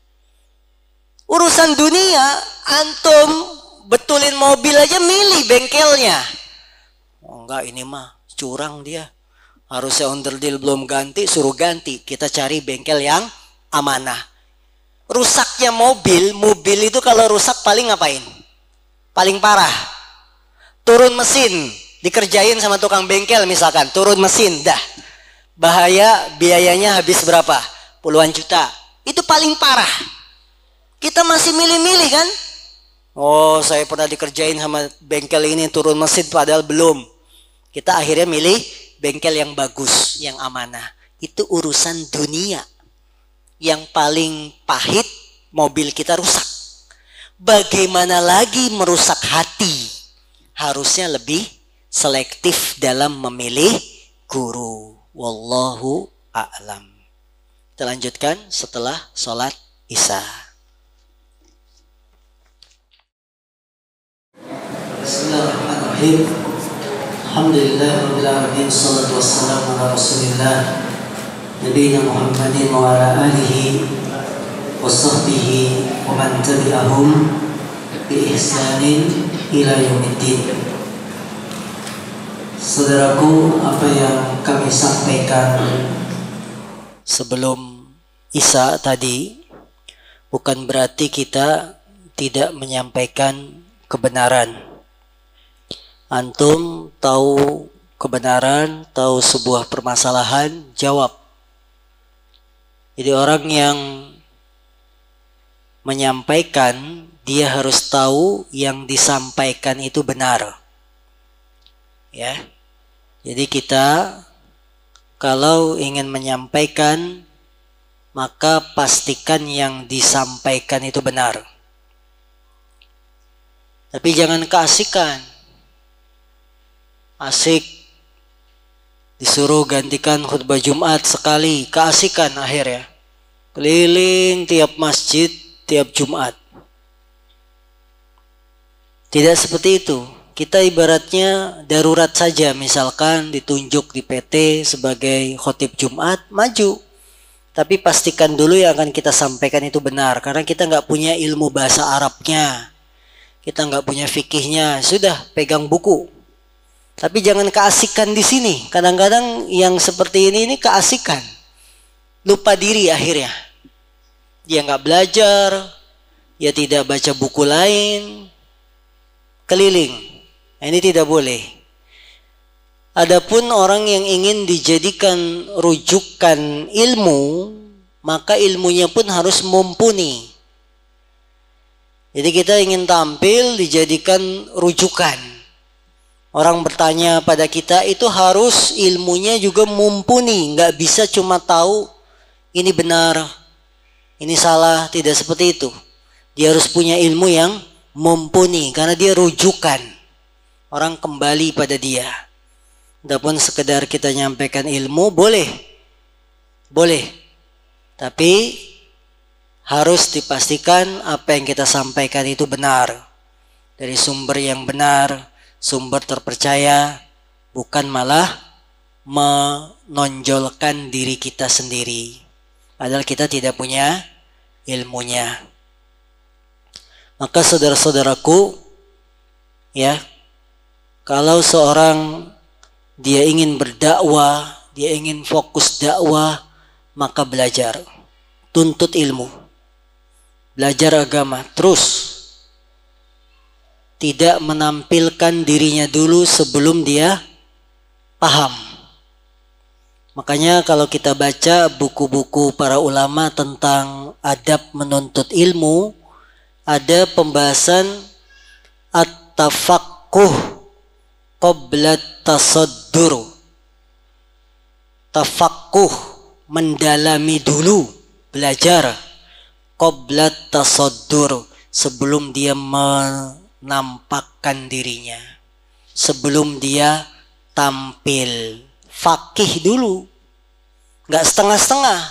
Urusan dunia, antum betulin mobil aja milih bengkelnya. Oh enggak, ini mah curang dia. Harusnya onderdil belum ganti, suruh ganti. Kita cari bengkel yang amanah. Rusaknya mobil itu kalau rusak paling ngapain? Paling parah. Turun mesin, dikerjain sama tukang bengkel misalkan. Turun mesin, dah. Bahaya, biayanya habis berapa? Puluhan juta. Itu paling parah. Kita masih milih-milih kan? Oh, saya pernah dikerjain sama bengkel ini turun mesin padahal belum. Kita akhirnya milih bengkel yang bagus, yang amanah. Itu urusan dunia. Yang paling pahit, mobil kita rusak. Bagaimana lagi merusak hati? Harusnya lebih selektif dalam memilih guru. Wallahu a'lam. Kita lanjutkan setelah sholat Isya. Bismillahirrahmanirrahim. Alhamdulillahirabbil alamin, shalatu wassalamu ala Rasulillah nabiyina Muhammadin wa ala alihi wa sahbihi wa man tabi'ahum bi ihsanin ila yaumiddin. Saudaraku, apa yang kami sampaikan sebelum Isya tadi bukan berarti kita tidak menyampaikan kebenaran. Antum tahu kebenaran, tahu sebuah permasalahan, jawab. Jadi orang yang menyampaikan, dia harus tahu yang disampaikan itu benar. Ya. Jadi kita kalau ingin menyampaikan, maka pastikan yang disampaikan itu benar. Tapi jangan keasikan. Asik disuruh gantikan khutbah Jumat sekali, keasikan akhirnya. Keliling tiap masjid tiap Jumat. Tidak seperti itu. Kita ibaratnya darurat saja, misalkan ditunjuk di PT sebagai khotib Jumat, maju. Tapi pastikan dulu yang akan kita sampaikan itu benar, karena kita nggak punya ilmu bahasa Arabnya, kita nggak punya fikihnya. Sudah, pegang buku. Tapi jangan keasikan di sini. Kadang-kadang yang seperti ini keasikan. Lupa diri akhirnya. Dia nggak belajar, dia tidak baca buku lain, keliling. Nah, ini tidak boleh. Adapun orang yang ingin dijadikan rujukan ilmu, maka ilmunya pun harus mumpuni. Jadi kita ingin tampil dijadikan rujukan. Orang bertanya pada kita itu harus ilmunya juga mumpuni. Nggak bisa cuma tahu ini benar, ini salah. Tidak seperti itu. Dia harus punya ilmu yang mumpuni. Karena dia rujukan. Orang kembali pada dia. Adapun sekedar kita nyampaikan ilmu, boleh. Boleh. Tapi harus dipastikan apa yang kita sampaikan itu benar. Dari sumber yang benar, sumber terpercaya, bukan malah menonjolkan diri kita sendiri. Padahal kita tidak punya ilmunya. Maka saudara-saudaraku, ya, kalau seorang dia ingin berdakwah, dia ingin fokus dakwah, maka belajar, tuntut ilmu, belajar agama terus. Tidak menampilkan dirinya dulu sebelum dia paham. Makanya kalau kita baca buku-buku para ulama tentang adab menuntut ilmu, ada pembahasan At-tafaqquh qabla tasaddur. Tafaqquh, mendalami dulu, belajar. Qabla tasaddur, sebelum dia menampakkan dirinya, sebelum dia tampil. Faqih dulu, nggak setengah-setengah,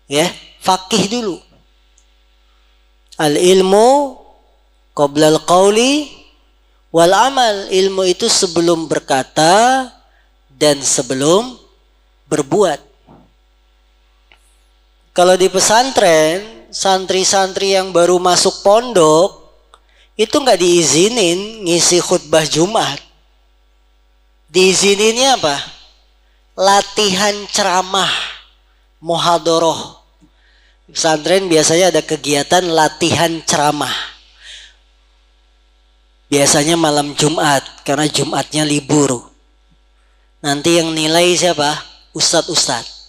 ya. Faqih dulu. Al ilmu qabla al qawli wal amal. Ilmu itu sebelum berkata dan sebelum berbuat. Kalau di pesantren, santri-santri yang baru masuk pondok itu nggak diizinin ngisi khutbah Jumat. Diizininnya apa? Latihan ceramah, muhadharah. Pesantren biasanya ada kegiatan latihan ceramah. Biasanya malam Jumat, karena Jumatnya libur. Nanti yang nilai siapa? Ustadz-ustadz.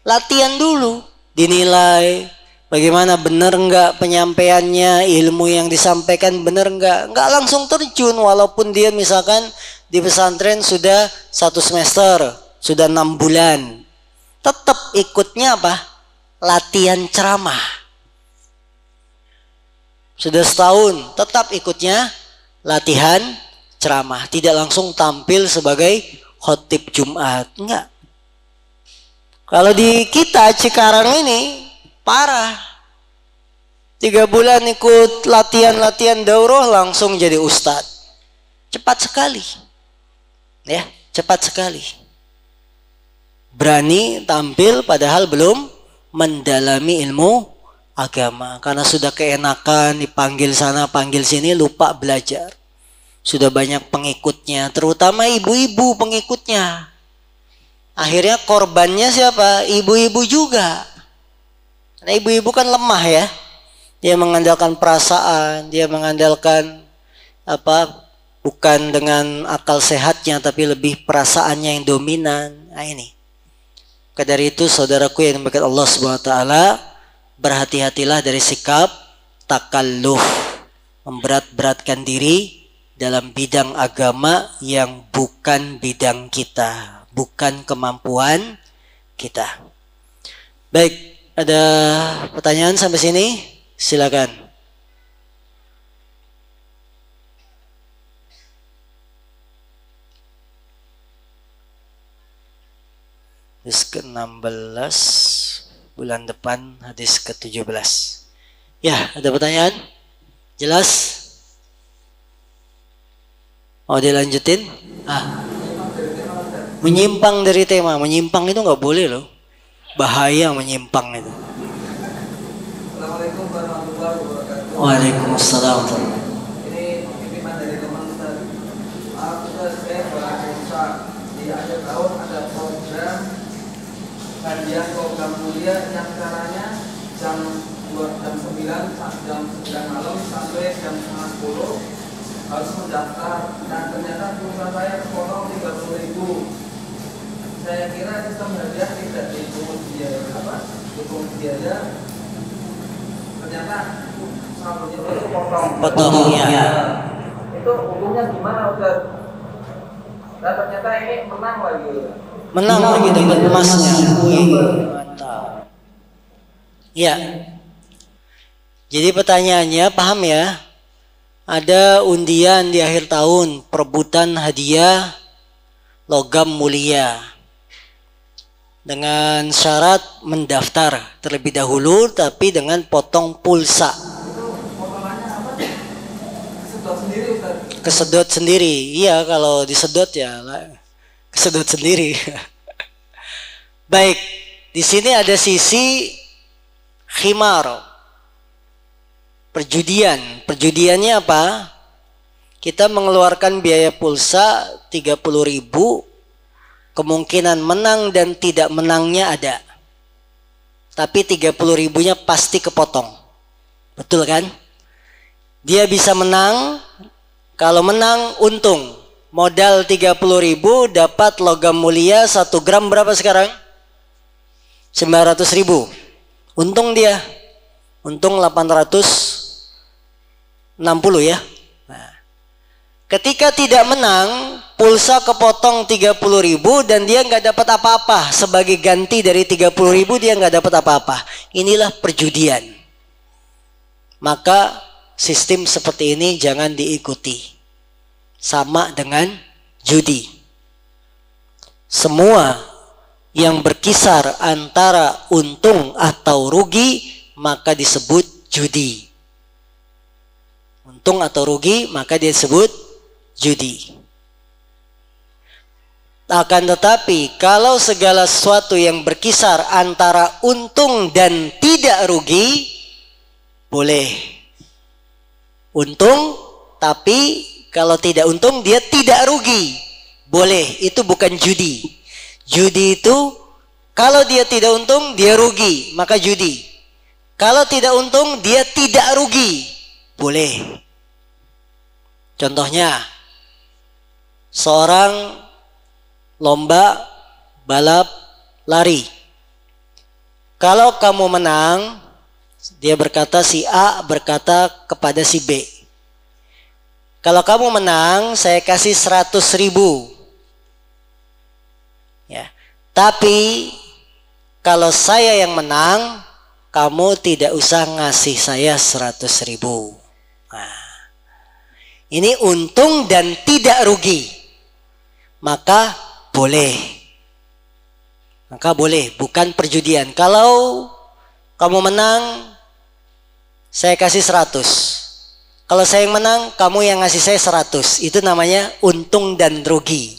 Latihan dulu, dinilai bagaimana, benar enggak penyampaiannya, ilmu yang disampaikan benar enggak langsung terjun. Walaupun dia misalkan di pesantren sudah 1 semester, sudah 6 bulan, tetap ikutnya apa? Latihan ceramah. Sudah setahun, tetap ikutnya latihan ceramah. Tidak langsung tampil sebagai khotib Jumat, enggak. Kalau di kita Cikarang ini parah. 3 bulan ikut latihan daurah langsung jadi ustadz. Cepat sekali. Ya, cepat sekali. Berani tampil padahal belum mendalami ilmu agama. Karena sudah keenakan dipanggil sana panggil sini, lupa belajar. Sudah banyak pengikutnya, terutama ibu-ibu pengikutnya. Akhirnya korbannya siapa? Ibu-ibu juga. Karena ibu-ibu kan lemah ya. Dia mengandalkan perasaan, dia mengandalkan apa? Bukan dengan akal sehatnya, tapi lebih perasaannya yang dominan. Nah ini. Maka dari itu saudaraku yang dimuliakan Allah Subhanahu wa taala, berhati-hatilah dari sikap takalluf, memberat-beratkan diri dalam bidang agama yang bukan bidang kita. Bukan kemampuan kita. Baik, ada pertanyaan sampai sini? Silakan. Hadis ke-16 bulan depan, hadis ke-17. Ya, ada pertanyaan? Jelas? Mau dilanjutin? Menyimpang dari tema. Menyimpang itu nggak boleh loh. Bahaya menyimpang itu. Assalamualaikum warahmatullahi wabarakatuh. Waalaikumsalam. Ini titipan dari teman Ustaz. Ustaz, saya berusaha di akhir tahun ada program kajian program kuliah yang caranya jam 9 malam sampai jam 9:30 harus mendaftar, dan ternyata pulsa saya kepotong 30.000. Saya kira sistem hadiah tidak dipungut biaya, ternyata saldonya itu potong ya. Itu hukumnya gimana Ustaz? Dan ternyata ini menang lagi dengan emasnya. Mantap. Ya. Jadi pertanyaannya paham ya? Ada undian di akhir tahun, perebutan hadiah logam mulia. Dengan syarat mendaftar terlebih dahulu, tapi dengan potong pulsa. Itu potongannya apa? Kesedot sendiri Ustaz? Kesedot sendiri. Iya, kalau disedot ya kesedot sendiri. Baik, di sini ada sisi khimar. Perjudian. Perjudiannya apa? Kita mengeluarkan biaya pulsa 30.000. Kemungkinan menang dan tidak menangnya ada. Tapi 30.000-nya pasti kepotong. Betul kan? Dia bisa menang. Kalau menang untung. Modal 30.000 dapat logam mulia 1 gram berapa sekarang? 900.000. Untung dia. Untung 800 60 ya. Nah, ketika tidak menang, pulsa kepotong 30.000 dan dia nggak dapat apa-apa. Sebagai ganti dari 30.000 dia nggak dapat apa-apa. Inilah perjudian. Maka sistem seperti ini jangan diikuti. Sama dengan judi. Semua yang berkisar antara untung atau rugi maka disebut judi. Untung atau rugi maka disebut judi. Akan tetapi kalau segala sesuatu yang berkisar antara untung dan tidak rugi, boleh. Untung, tapi kalau tidak untung dia tidak rugi, boleh. Itu bukan judi. Judi itu kalau dia tidak untung dia rugi, maka judi. Kalau tidak untung dia tidak rugi, boleh. Contohnya, seorang lomba balap lari. Kalau kamu menang, dia berkata, si A berkata kepada si B, kalau kamu menang saya kasih 100.000 ya. Tapi kalau saya yang menang, kamu tidak usah ngasih saya 100.000. Nah, ini untung dan tidak rugi, maka boleh. Maka boleh, bukan perjudian. Kalau kamu menang, saya kasih 100. Kalau saya yang menang, kamu yang ngasih saya 100. Itu namanya untung dan rugi.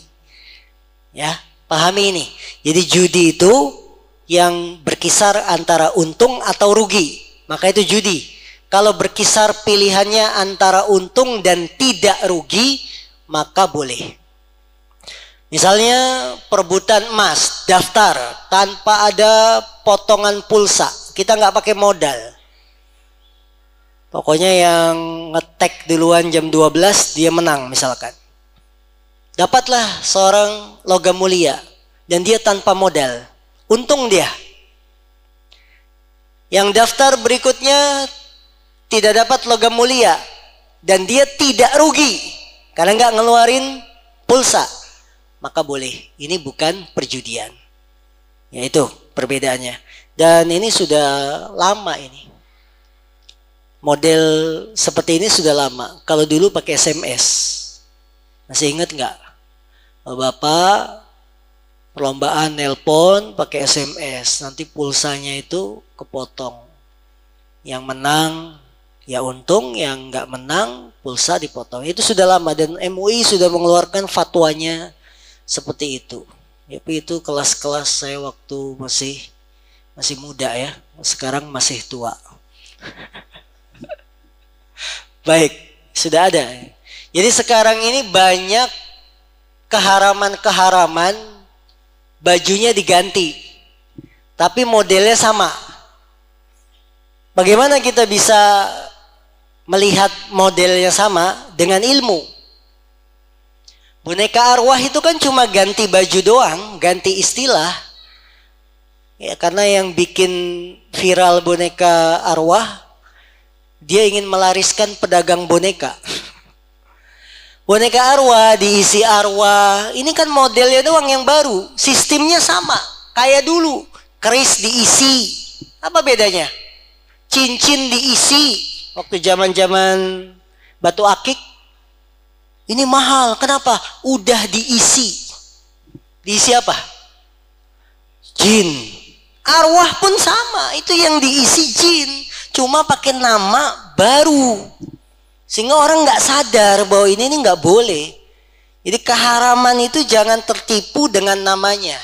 Ya, pahami ini. Jadi judi itu yang berkisar antara untung atau rugi, maka itu judi. Kalau berkisar pilihannya antara untung dan tidak rugi, maka boleh. Misalnya perebutan emas, daftar tanpa ada potongan pulsa, kita nggak pakai modal. Pokoknya yang ngetek duluan jam 12 dia menang misalkan. Dapatlah seorang logam mulia dan dia tanpa modal. Untung dia. Yang daftar berikutnya tidak dapat logam mulia dan dia tidak rugi karena nggak ngeluarin pulsa, maka boleh. Ini bukan perjudian. Ya, itu perbedaannya. Dan ini sudah lama ini. Model seperti ini sudah lama. Kalau dulu pakai SMS. Masih ingat nggak? Bapak perlombaan nelpon pakai SMS, nanti pulsanya itu kepotong. Yang menang ya untung, yang nggak menang pulsa dipotong. Itu sudah lama dan MUI sudah mengeluarkan fatwanya seperti itu. Tapi itu kelas-kelas saya waktu masih muda ya. Sekarang masih tua. Baik, sudah ada. Jadi sekarang ini banyak keharaman-keharaman, bajunya diganti, tapi modelnya sama. Bagaimana kita bisa melihat modelnya sama? Dengan ilmu. Boneka arwah itu kan cuma ganti baju doang, ganti istilah. Ya, karena yang bikin viral boneka arwah, dia ingin melariskan pedagang boneka. Boneka arwah diisi arwah, ini kan modelnya doang yang baru, sistemnya sama, kayak dulu. Keris diisi, apa bedanya? Cincin diisi, waktu zaman-zaman batu akik, ini mahal, kenapa? Udah diisi. Diisi apa? Jin. Arwah pun sama, itu yang diisi jin, cuma pakai nama baru. Sehingga orang nggak sadar bahwa ini nggak boleh. Jadi keharaman itu jangan tertipu dengan namanya.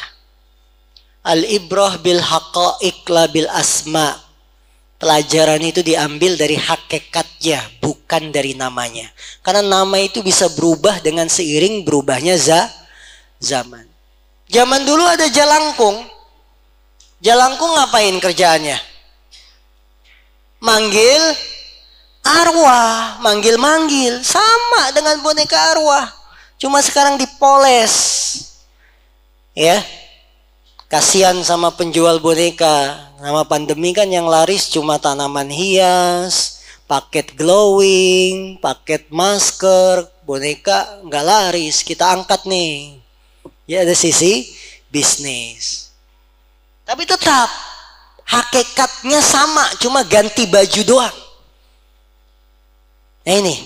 Al-ibrah bil haqa'iq la bil asma. Pelajaran itu diambil dari hakikatnya, bukan dari namanya. Karena nama itu bisa berubah dengan seiring berubahnya zaman. Zaman dulu ada jalangkung. Jalangkung ngapain kerjaannya? Manggil arwah, manggil-manggil, sama dengan boneka arwah, cuma sekarang dipoles. Ya, kasihan sama penjual boneka. Nama pandemi kan yang laris cuma tanaman hias, paket glowing, paket masker, boneka nggak laris, kita angkat nih. Ya ada sisi bisnis. Tapi tetap hakikatnya sama, cuma ganti baju doang. Nah ini,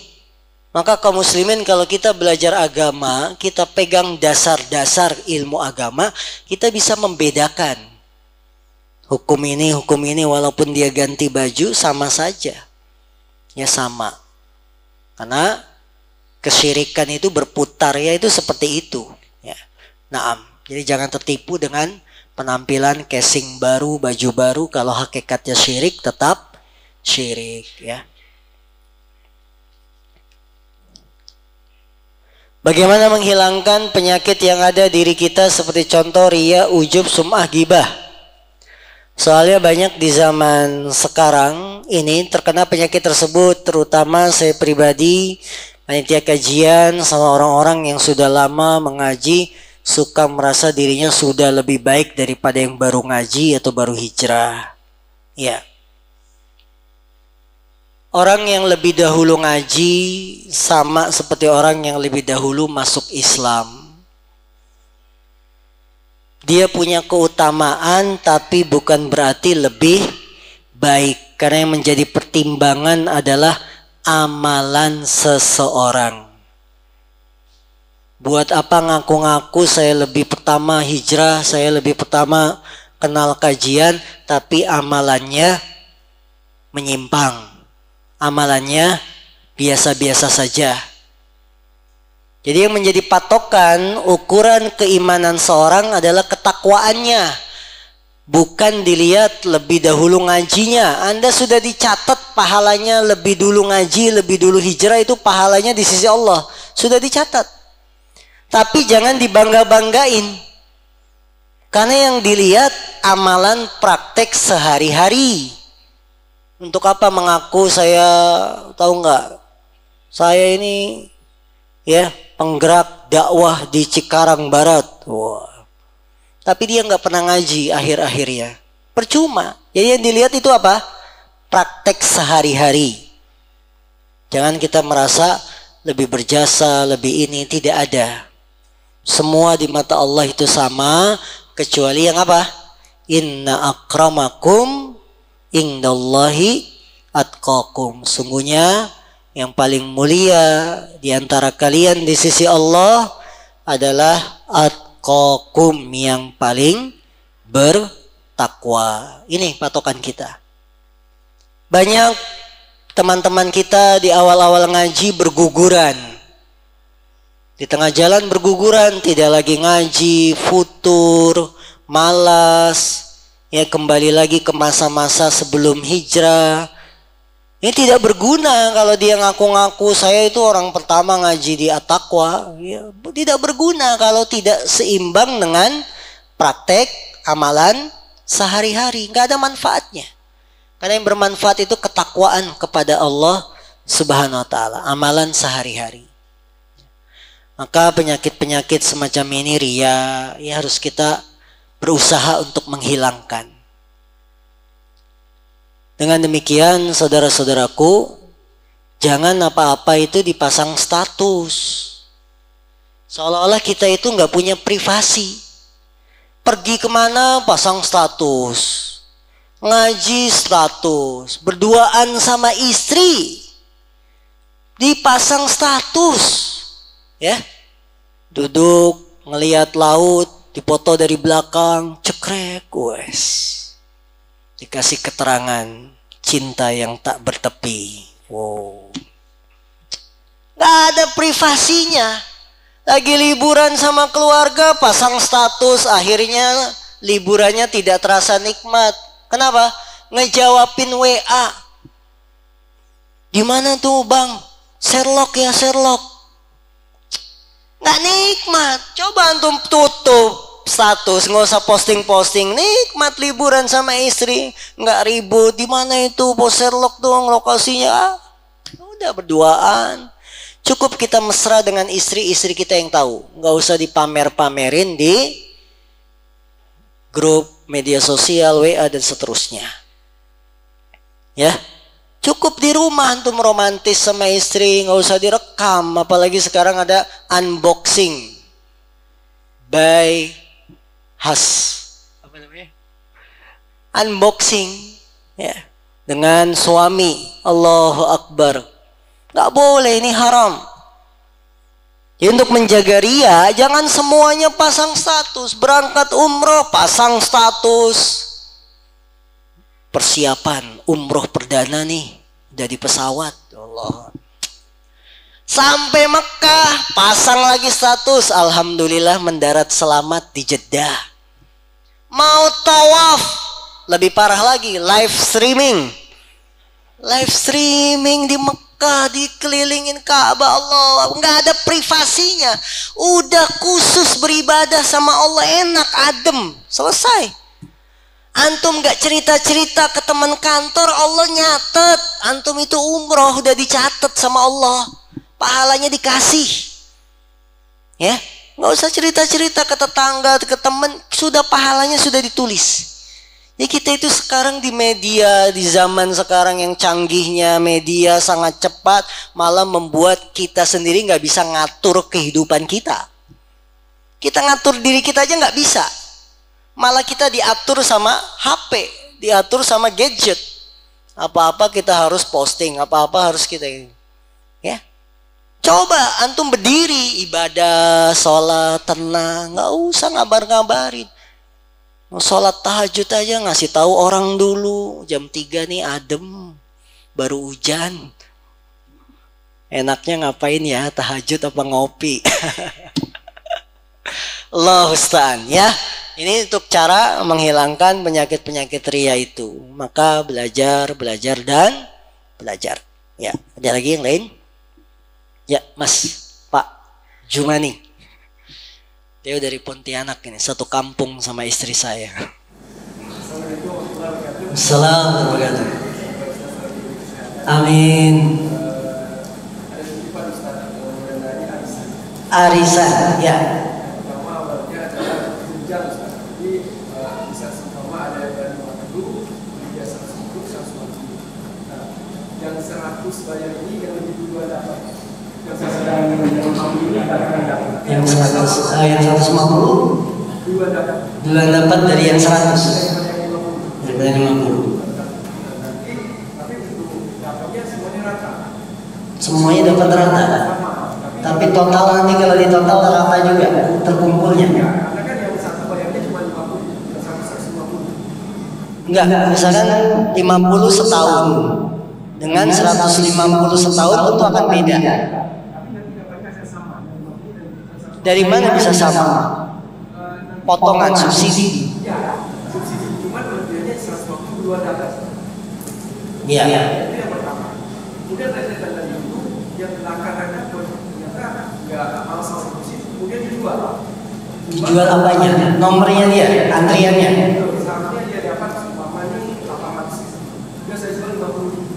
maka kaum muslimin kalau kita belajar agama, kita pegang dasar-dasar ilmu agama, kita bisa membedakan hukum ini walaupun dia ganti baju sama saja. Ya sama. Karena kesyirikan itu berputar ya itu seperti itu. Ya. Naam. Jadi jangan tertipu dengan penampilan casing baru, baju baru. Kalau hakikatnya syirik tetap syirik ya. Bagaimana menghilangkan penyakit yang ada diri kita seperti contoh riya, ujub, sum'ah, gibah. Soalnya banyak di zaman sekarang ini terkena penyakit tersebut, terutama saya pribadi, panitia kajian sama orang-orang yang sudah lama mengaji suka merasa dirinya sudah lebih baik daripada yang baru ngaji atau baru hijrah. Ya. Orang yang lebih dahulu ngaji sama seperti orang yang lebih dahulu masuk Islam. Dia punya keutamaan tapi bukan berarti lebih baik. Karena yang menjadi pertimbangan adalah amalan seseorang. Buat apa ngaku-ngaku saya lebih pertama hijrah, saya lebih pertama kenal kajian, tapi amalannya menyimpang. Amalannya biasa-biasa saja. Jadi yang menjadi patokan ukuran keimanan seorang adalah ketakwaannya. Bukan dilihat lebih dahulu ngajinya. Anda sudah dicatat pahalanya lebih dulu ngaji, lebih dulu hijrah, itu pahalanya di sisi Allah. Sudah dicatat. Tapi jangan dibangga-banggain. Karena yang dilihat amalan praktek sehari-hari. Untuk apa mengaku saya, tahu nggak? Saya ini ya penggerak dakwah di Cikarang Barat. Wah. Tapi dia nggak pernah ngaji akhir-akhirnya. Percuma. Jadi yang dilihat itu apa? Praktek sehari-hari. Jangan kita merasa lebih berjasa, lebih ini, tidak ada. Semua di mata Allah itu sama, kecuali yang apa? Inna akramakum indallahi atqakum. Sungguhnya yang paling mulia di antara kalian di sisi Allah adalah atqakum, yang paling bertakwa. Ini patokan kita. Banyak teman-teman kita di awal-awal ngaji berguguran. Di tengah jalan berguguran, tidak lagi ngaji, futur, malas. Ya kembali lagi ke masa-masa sebelum hijrah. Ini tidak berguna kalau dia ngaku-ngaku saya itu orang pertama ngaji di At-Taqwa. Ya, tidak berguna kalau tidak seimbang dengan praktek amalan sehari-hari. Nggak ada manfaatnya. Karena yang bermanfaat itu ketakwaan kepada Allah Subhanahu wa Ta'ala. Amalan sehari-hari. Maka penyakit-penyakit semacam ini riya, ya harus kita berusaha untuk menghilangkan. Dengan demikian saudara-saudaraku, jangan apa-apa itu dipasang status. Seolah-olah kita itu nggak punya privasi. Pergi kemana pasang status. Ngaji status. Berduaan sama istri dipasang status. Ya, duduk ngelihat laut, dipoto dari belakang, cekrek, wes. Dikasih keterangan cinta yang tak bertepi. Wow. Gak ada privasinya. Lagi liburan sama keluarga, pasang status, akhirnya liburannya tidak terasa nikmat. Kenapa? Ngejawabin WA. Gimana tuh bang? Sherlock ya Sherlock. Nggak nikmat. Coba antum tutup status, nggak usah posting-posting. Nikmat liburan sama istri, nggak ribut. Di mana itu bos Sherlock dong lokasinya? Udah berduaan. Cukup kita mesra dengan istri kita yang tahu. Nggak usah dipamer-pamerin di grup media sosial, WA dan seterusnya. Ya, Cukup di rumah antum romantis sama istri, nggak usah direkam. Apalagi sekarang ada unboxing by Has. Apa namanya? Unboxing ya dengan suami. Allahu Akbar. Nggak boleh, ini haram. Ya, untuk menjaga ria, jangan semuanya pasang status. Berangkat umroh, pasang status. Persiapan umroh perdana nih, udah di pesawat. Allah. Sampai Mekah, pasang lagi status. Alhamdulillah mendarat selamat di Jeddah. Mau tawaf, lebih parah lagi, live streaming. Live streaming di Mekah, dikelilingin Ka'bah. Allah, nggak ada privasinya. Udah khusus beribadah sama Allah, enak, adem, selesai. Antum gak cerita-cerita ke teman kantor, Allah nyatet. Antum itu umroh, udah dicatat sama Allah. Pahalanya dikasih. Ya, gak usah cerita-cerita ke tetangga, ke teman. Sudah pahalanya sudah ditulis. Ya, kita itu sekarang di media, di zaman sekarang yang canggihnya media sangat cepat, malah membuat kita sendiri gak bisa ngatur kehidupan kita. Kita ngatur diri kita aja gak bisa. Malah kita diatur sama HP, diatur sama gadget. Apa-apa kita harus posting, apa-apa harus kita ya. Coba antum berdiri, ibadah, sholat, tenang, nggak usah ngabar-ngabarin. Mau sholat tahajud aja ngasih tahu orang dulu, jam 3 nih adem, baru hujan. Enaknya ngapain ya, tahajud apa ngopi? Allah Ustaz ya. Ini untuk cara menghilangkan penyakit-penyakit ria itu. Maka belajar, dan belajar. Ya, ada lagi yang lain? Ya, Mas, Pak Jumani. Dia dari Pontianak ini, satu kampung sama istri saya. Assalamualaikum warahmatullahi wabarakatuh. Amin. Arisan, ya. Yang 100 bayar ini yang lebih dua dapat. Yang sedang ini akan dapat. Yang 150 dua dapat. Dua dapat dari yang 100. Daripada 50. Tapi untuk dapatnya semuanya rata. Semuanya dapat rata. Tapi total nanti kalau di total rata juga terkumpulnya. Karena kan yang satu bayarnya cuma 50, yang satu 150. Enggak, misalkan 50 setahun. Dengan 150 setahun tentu akan beda. Dari mana bisa sama? Potongan subsidi. Ya, subsidi. Cuma kelebihannya 152 dapat. Iya. Itu yang pertama. Kemudian tanda itu yang belakangan ternyata nggak malah sama subsidi. Kemudian dijual. Dijual apanya? Nomornya dia, antriannya. Misalnya dia dapat umpamanya 800. Dia saya jual 50.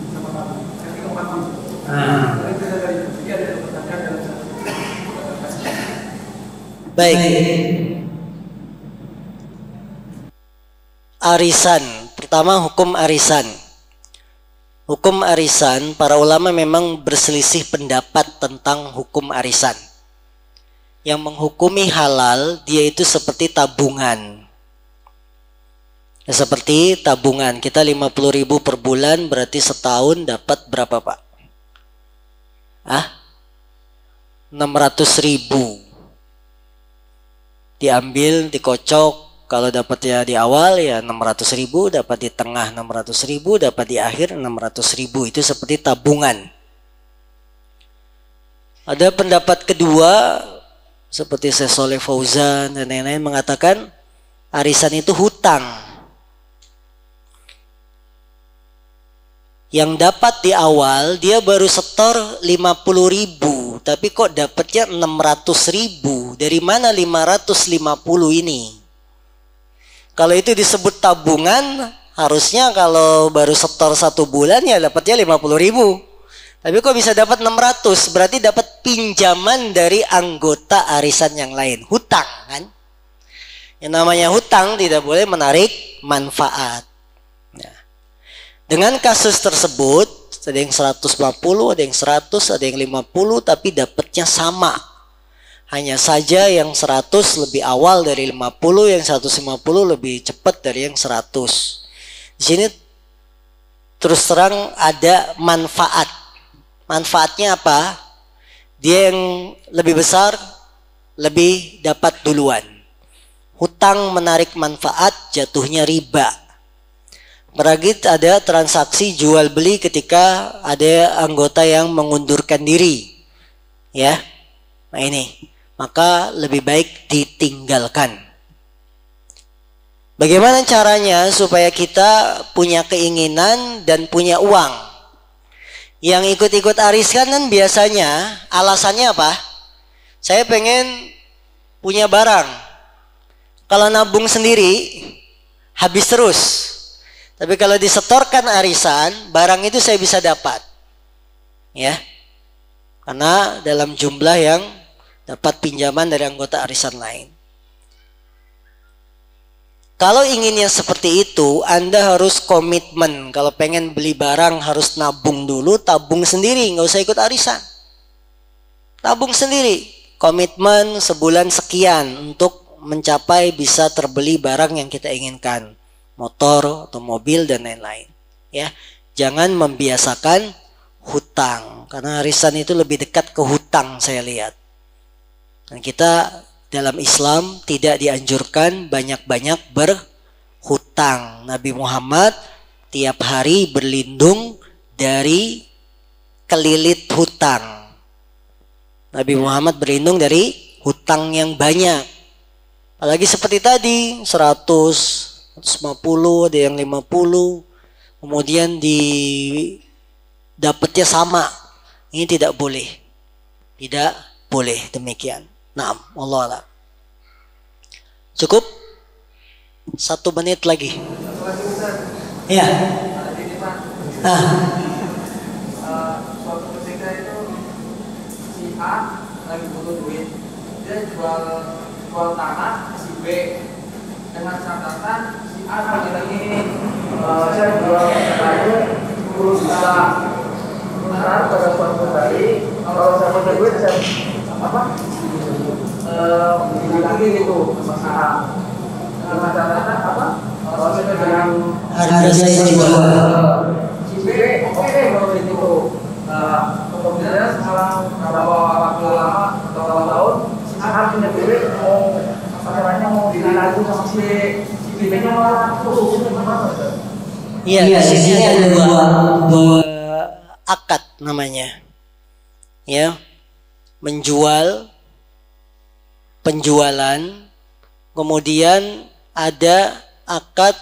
Baik. Arisan. Pertama, hukum arisan. Hukum arisan, para ulama memang berselisih pendapat tentang hukum arisan. Yang menghukumi halal, dia itu seperti tabungan. Ya, seperti tabungan, kita 50.000 per bulan, berarti setahun dapat berapa Pak? 600.000. Diambil, dikocok, kalau dapatnya di awal ya 600.000, dapat di tengah 600.000, dapat di akhir 600.000. Itu seperti tabungan. Ada pendapat kedua, seperti Syekh Shalih Fauzan dan lain-lain mengatakan arisan itu hutang. Yang dapat di awal dia baru setor 50.000, tapi kok dapatnya 600.000. Dari mana 550 ini? Kalau itu disebut tabungan, harusnya kalau baru setor 1 bulan ya dapatnya 50.000. Tapi kok bisa dapat 600? Berarti dapat pinjaman dari anggota arisan yang lain. Hutang kan? Yang namanya hutang tidak boleh menarik manfaat. Dengan kasus tersebut, ada yang 150, ada yang 100, ada yang 50, tapi dapatnya sama. Hanya saja yang 100 lebih awal dari 50, yang 150 lebih cepat dari yang 100. Di sini terus terang ada manfaat. Manfaatnya apa? Dia yang lebih besar lebih dapat duluan. Hutang menarik manfaat, jatuhnya riba. Berarti ada transaksi jual beli ketika ada anggota yang mengundurkan diri. Ya. Nah ini, maka lebih baik ditinggalkan. Bagaimana caranya supaya kita punya keinginan dan punya uang? Yang ikut-ikut arisan kan biasanya alasannya apa? Saya pengen punya barang. Kalau nabung sendiri habis terus. Tapi kalau disetorkan arisan, barang itu saya bisa dapat. Ya. Karena dalam jumlah yang dapat pinjaman dari anggota arisan lain. Kalau inginnya seperti itu, Anda harus komitmen. Kalau pengen beli barang harus nabung dulu, tabung sendiri, nggak usah ikut arisan. Tabung sendiri, komitmen sebulan sekian untuk mencapai bisa terbeli barang yang kita inginkan. Motor atau mobil dan lain-lain. Ya, jangan membiasakan hutang karena arisan itu lebih dekat ke hutang saya lihat. Dan kita dalam Islam tidak dianjurkan banyak-banyak berhutang. Nabi Muhammad tiap hari berlindung dari kelilit hutang. Nabi Muhammad berlindung dari hutang yang banyak. Apalagi seperti tadi 100, 150, ada yang 50, kemudian dapatnya sama. Ini tidak boleh. Tidak boleh demikian. Naam, Allah a'lam. Cukup? 1 menit lagi. Iya. Suatu ketika itu si A lagi butuh duit, dia jual tanah si B dengan catatan si A lagi saya jual tanahnya 10 juta. Sementara pada suatu hari kalau saya punya duit saya lagi gitu sama saham dengan catatan apa? Kalau saya dengan Harga saya jual. si B oke kalau gitu. Kemudian setelah beberapa waktu lama atau berapa tahun si A punya duit caranya mau beli lagi sama si B-nya malah terus gimana? Iya, di sini ada dua akad namanya. Ya. Menjual, penjualan, kemudian ada akad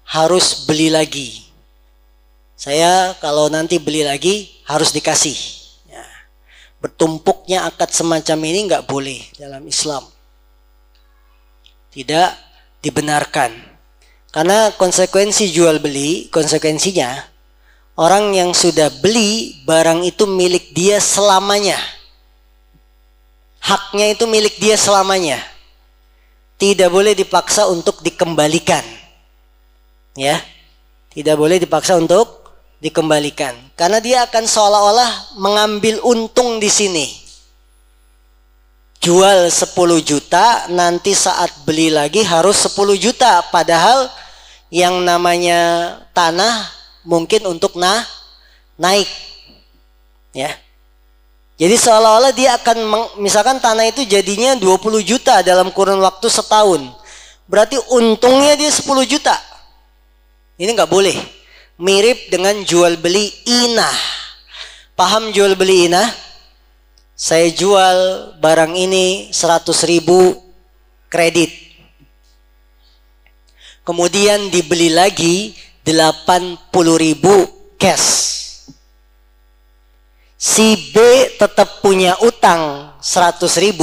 harus beli lagi. Saya kalau nanti beli lagi harus dikasih. Ya. Bertumpuknya akad semacam ini nggak boleh dalam Islam. Tidak dibenarkan. Karena konsekuensi jual beli, konsekuensinya orang yang sudah beli barang itu milik dia selamanya. Haknya itu milik dia selamanya. Tidak boleh dipaksa untuk dikembalikan. Ya. Tidak boleh dipaksa untuk dikembalikan. Karena dia akan seolah-olah mengambil untung di sini. Jual 10 juta, nanti saat beli lagi harus 10 juta. Padahal yang namanya tanah mungkin untuk naik. Ya. Jadi seolah-olah dia akan, misalkan tanah itu jadinya 20 juta dalam kurun waktu setahun. Berarti untungnya dia 10 juta. Ini nggak boleh. Mirip dengan jual beli inah. Paham jual beli inah? Saya jual barang ini 100.000 kredit. Kemudian dibeli lagi 80.000 cash. Si B tetap punya utang 100.000,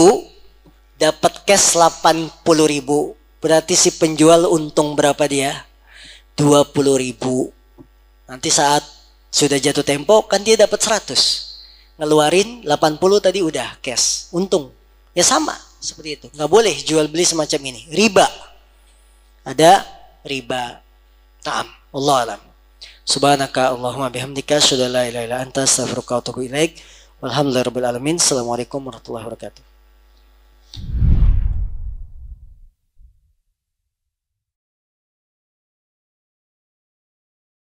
dapat cash 80.000. Berarti si penjual untung berapa dia? 20.000. Nanti saat sudah jatuh tempo kan dia dapat 100. Ngeluarin 80 tadi udah cash, untung. Ya sama seperti itu. Nggak boleh jual beli semacam ini. Riba. Ada riba. Naam, Allah alam. Subhanaka Allahumma bihamdika asyhadu an la ilaha illa anta astaghfiruka wa atubu ilaik. Walhamdulillahirabbil alamin. Assalamualaikum warahmatullahi wabarakatuh.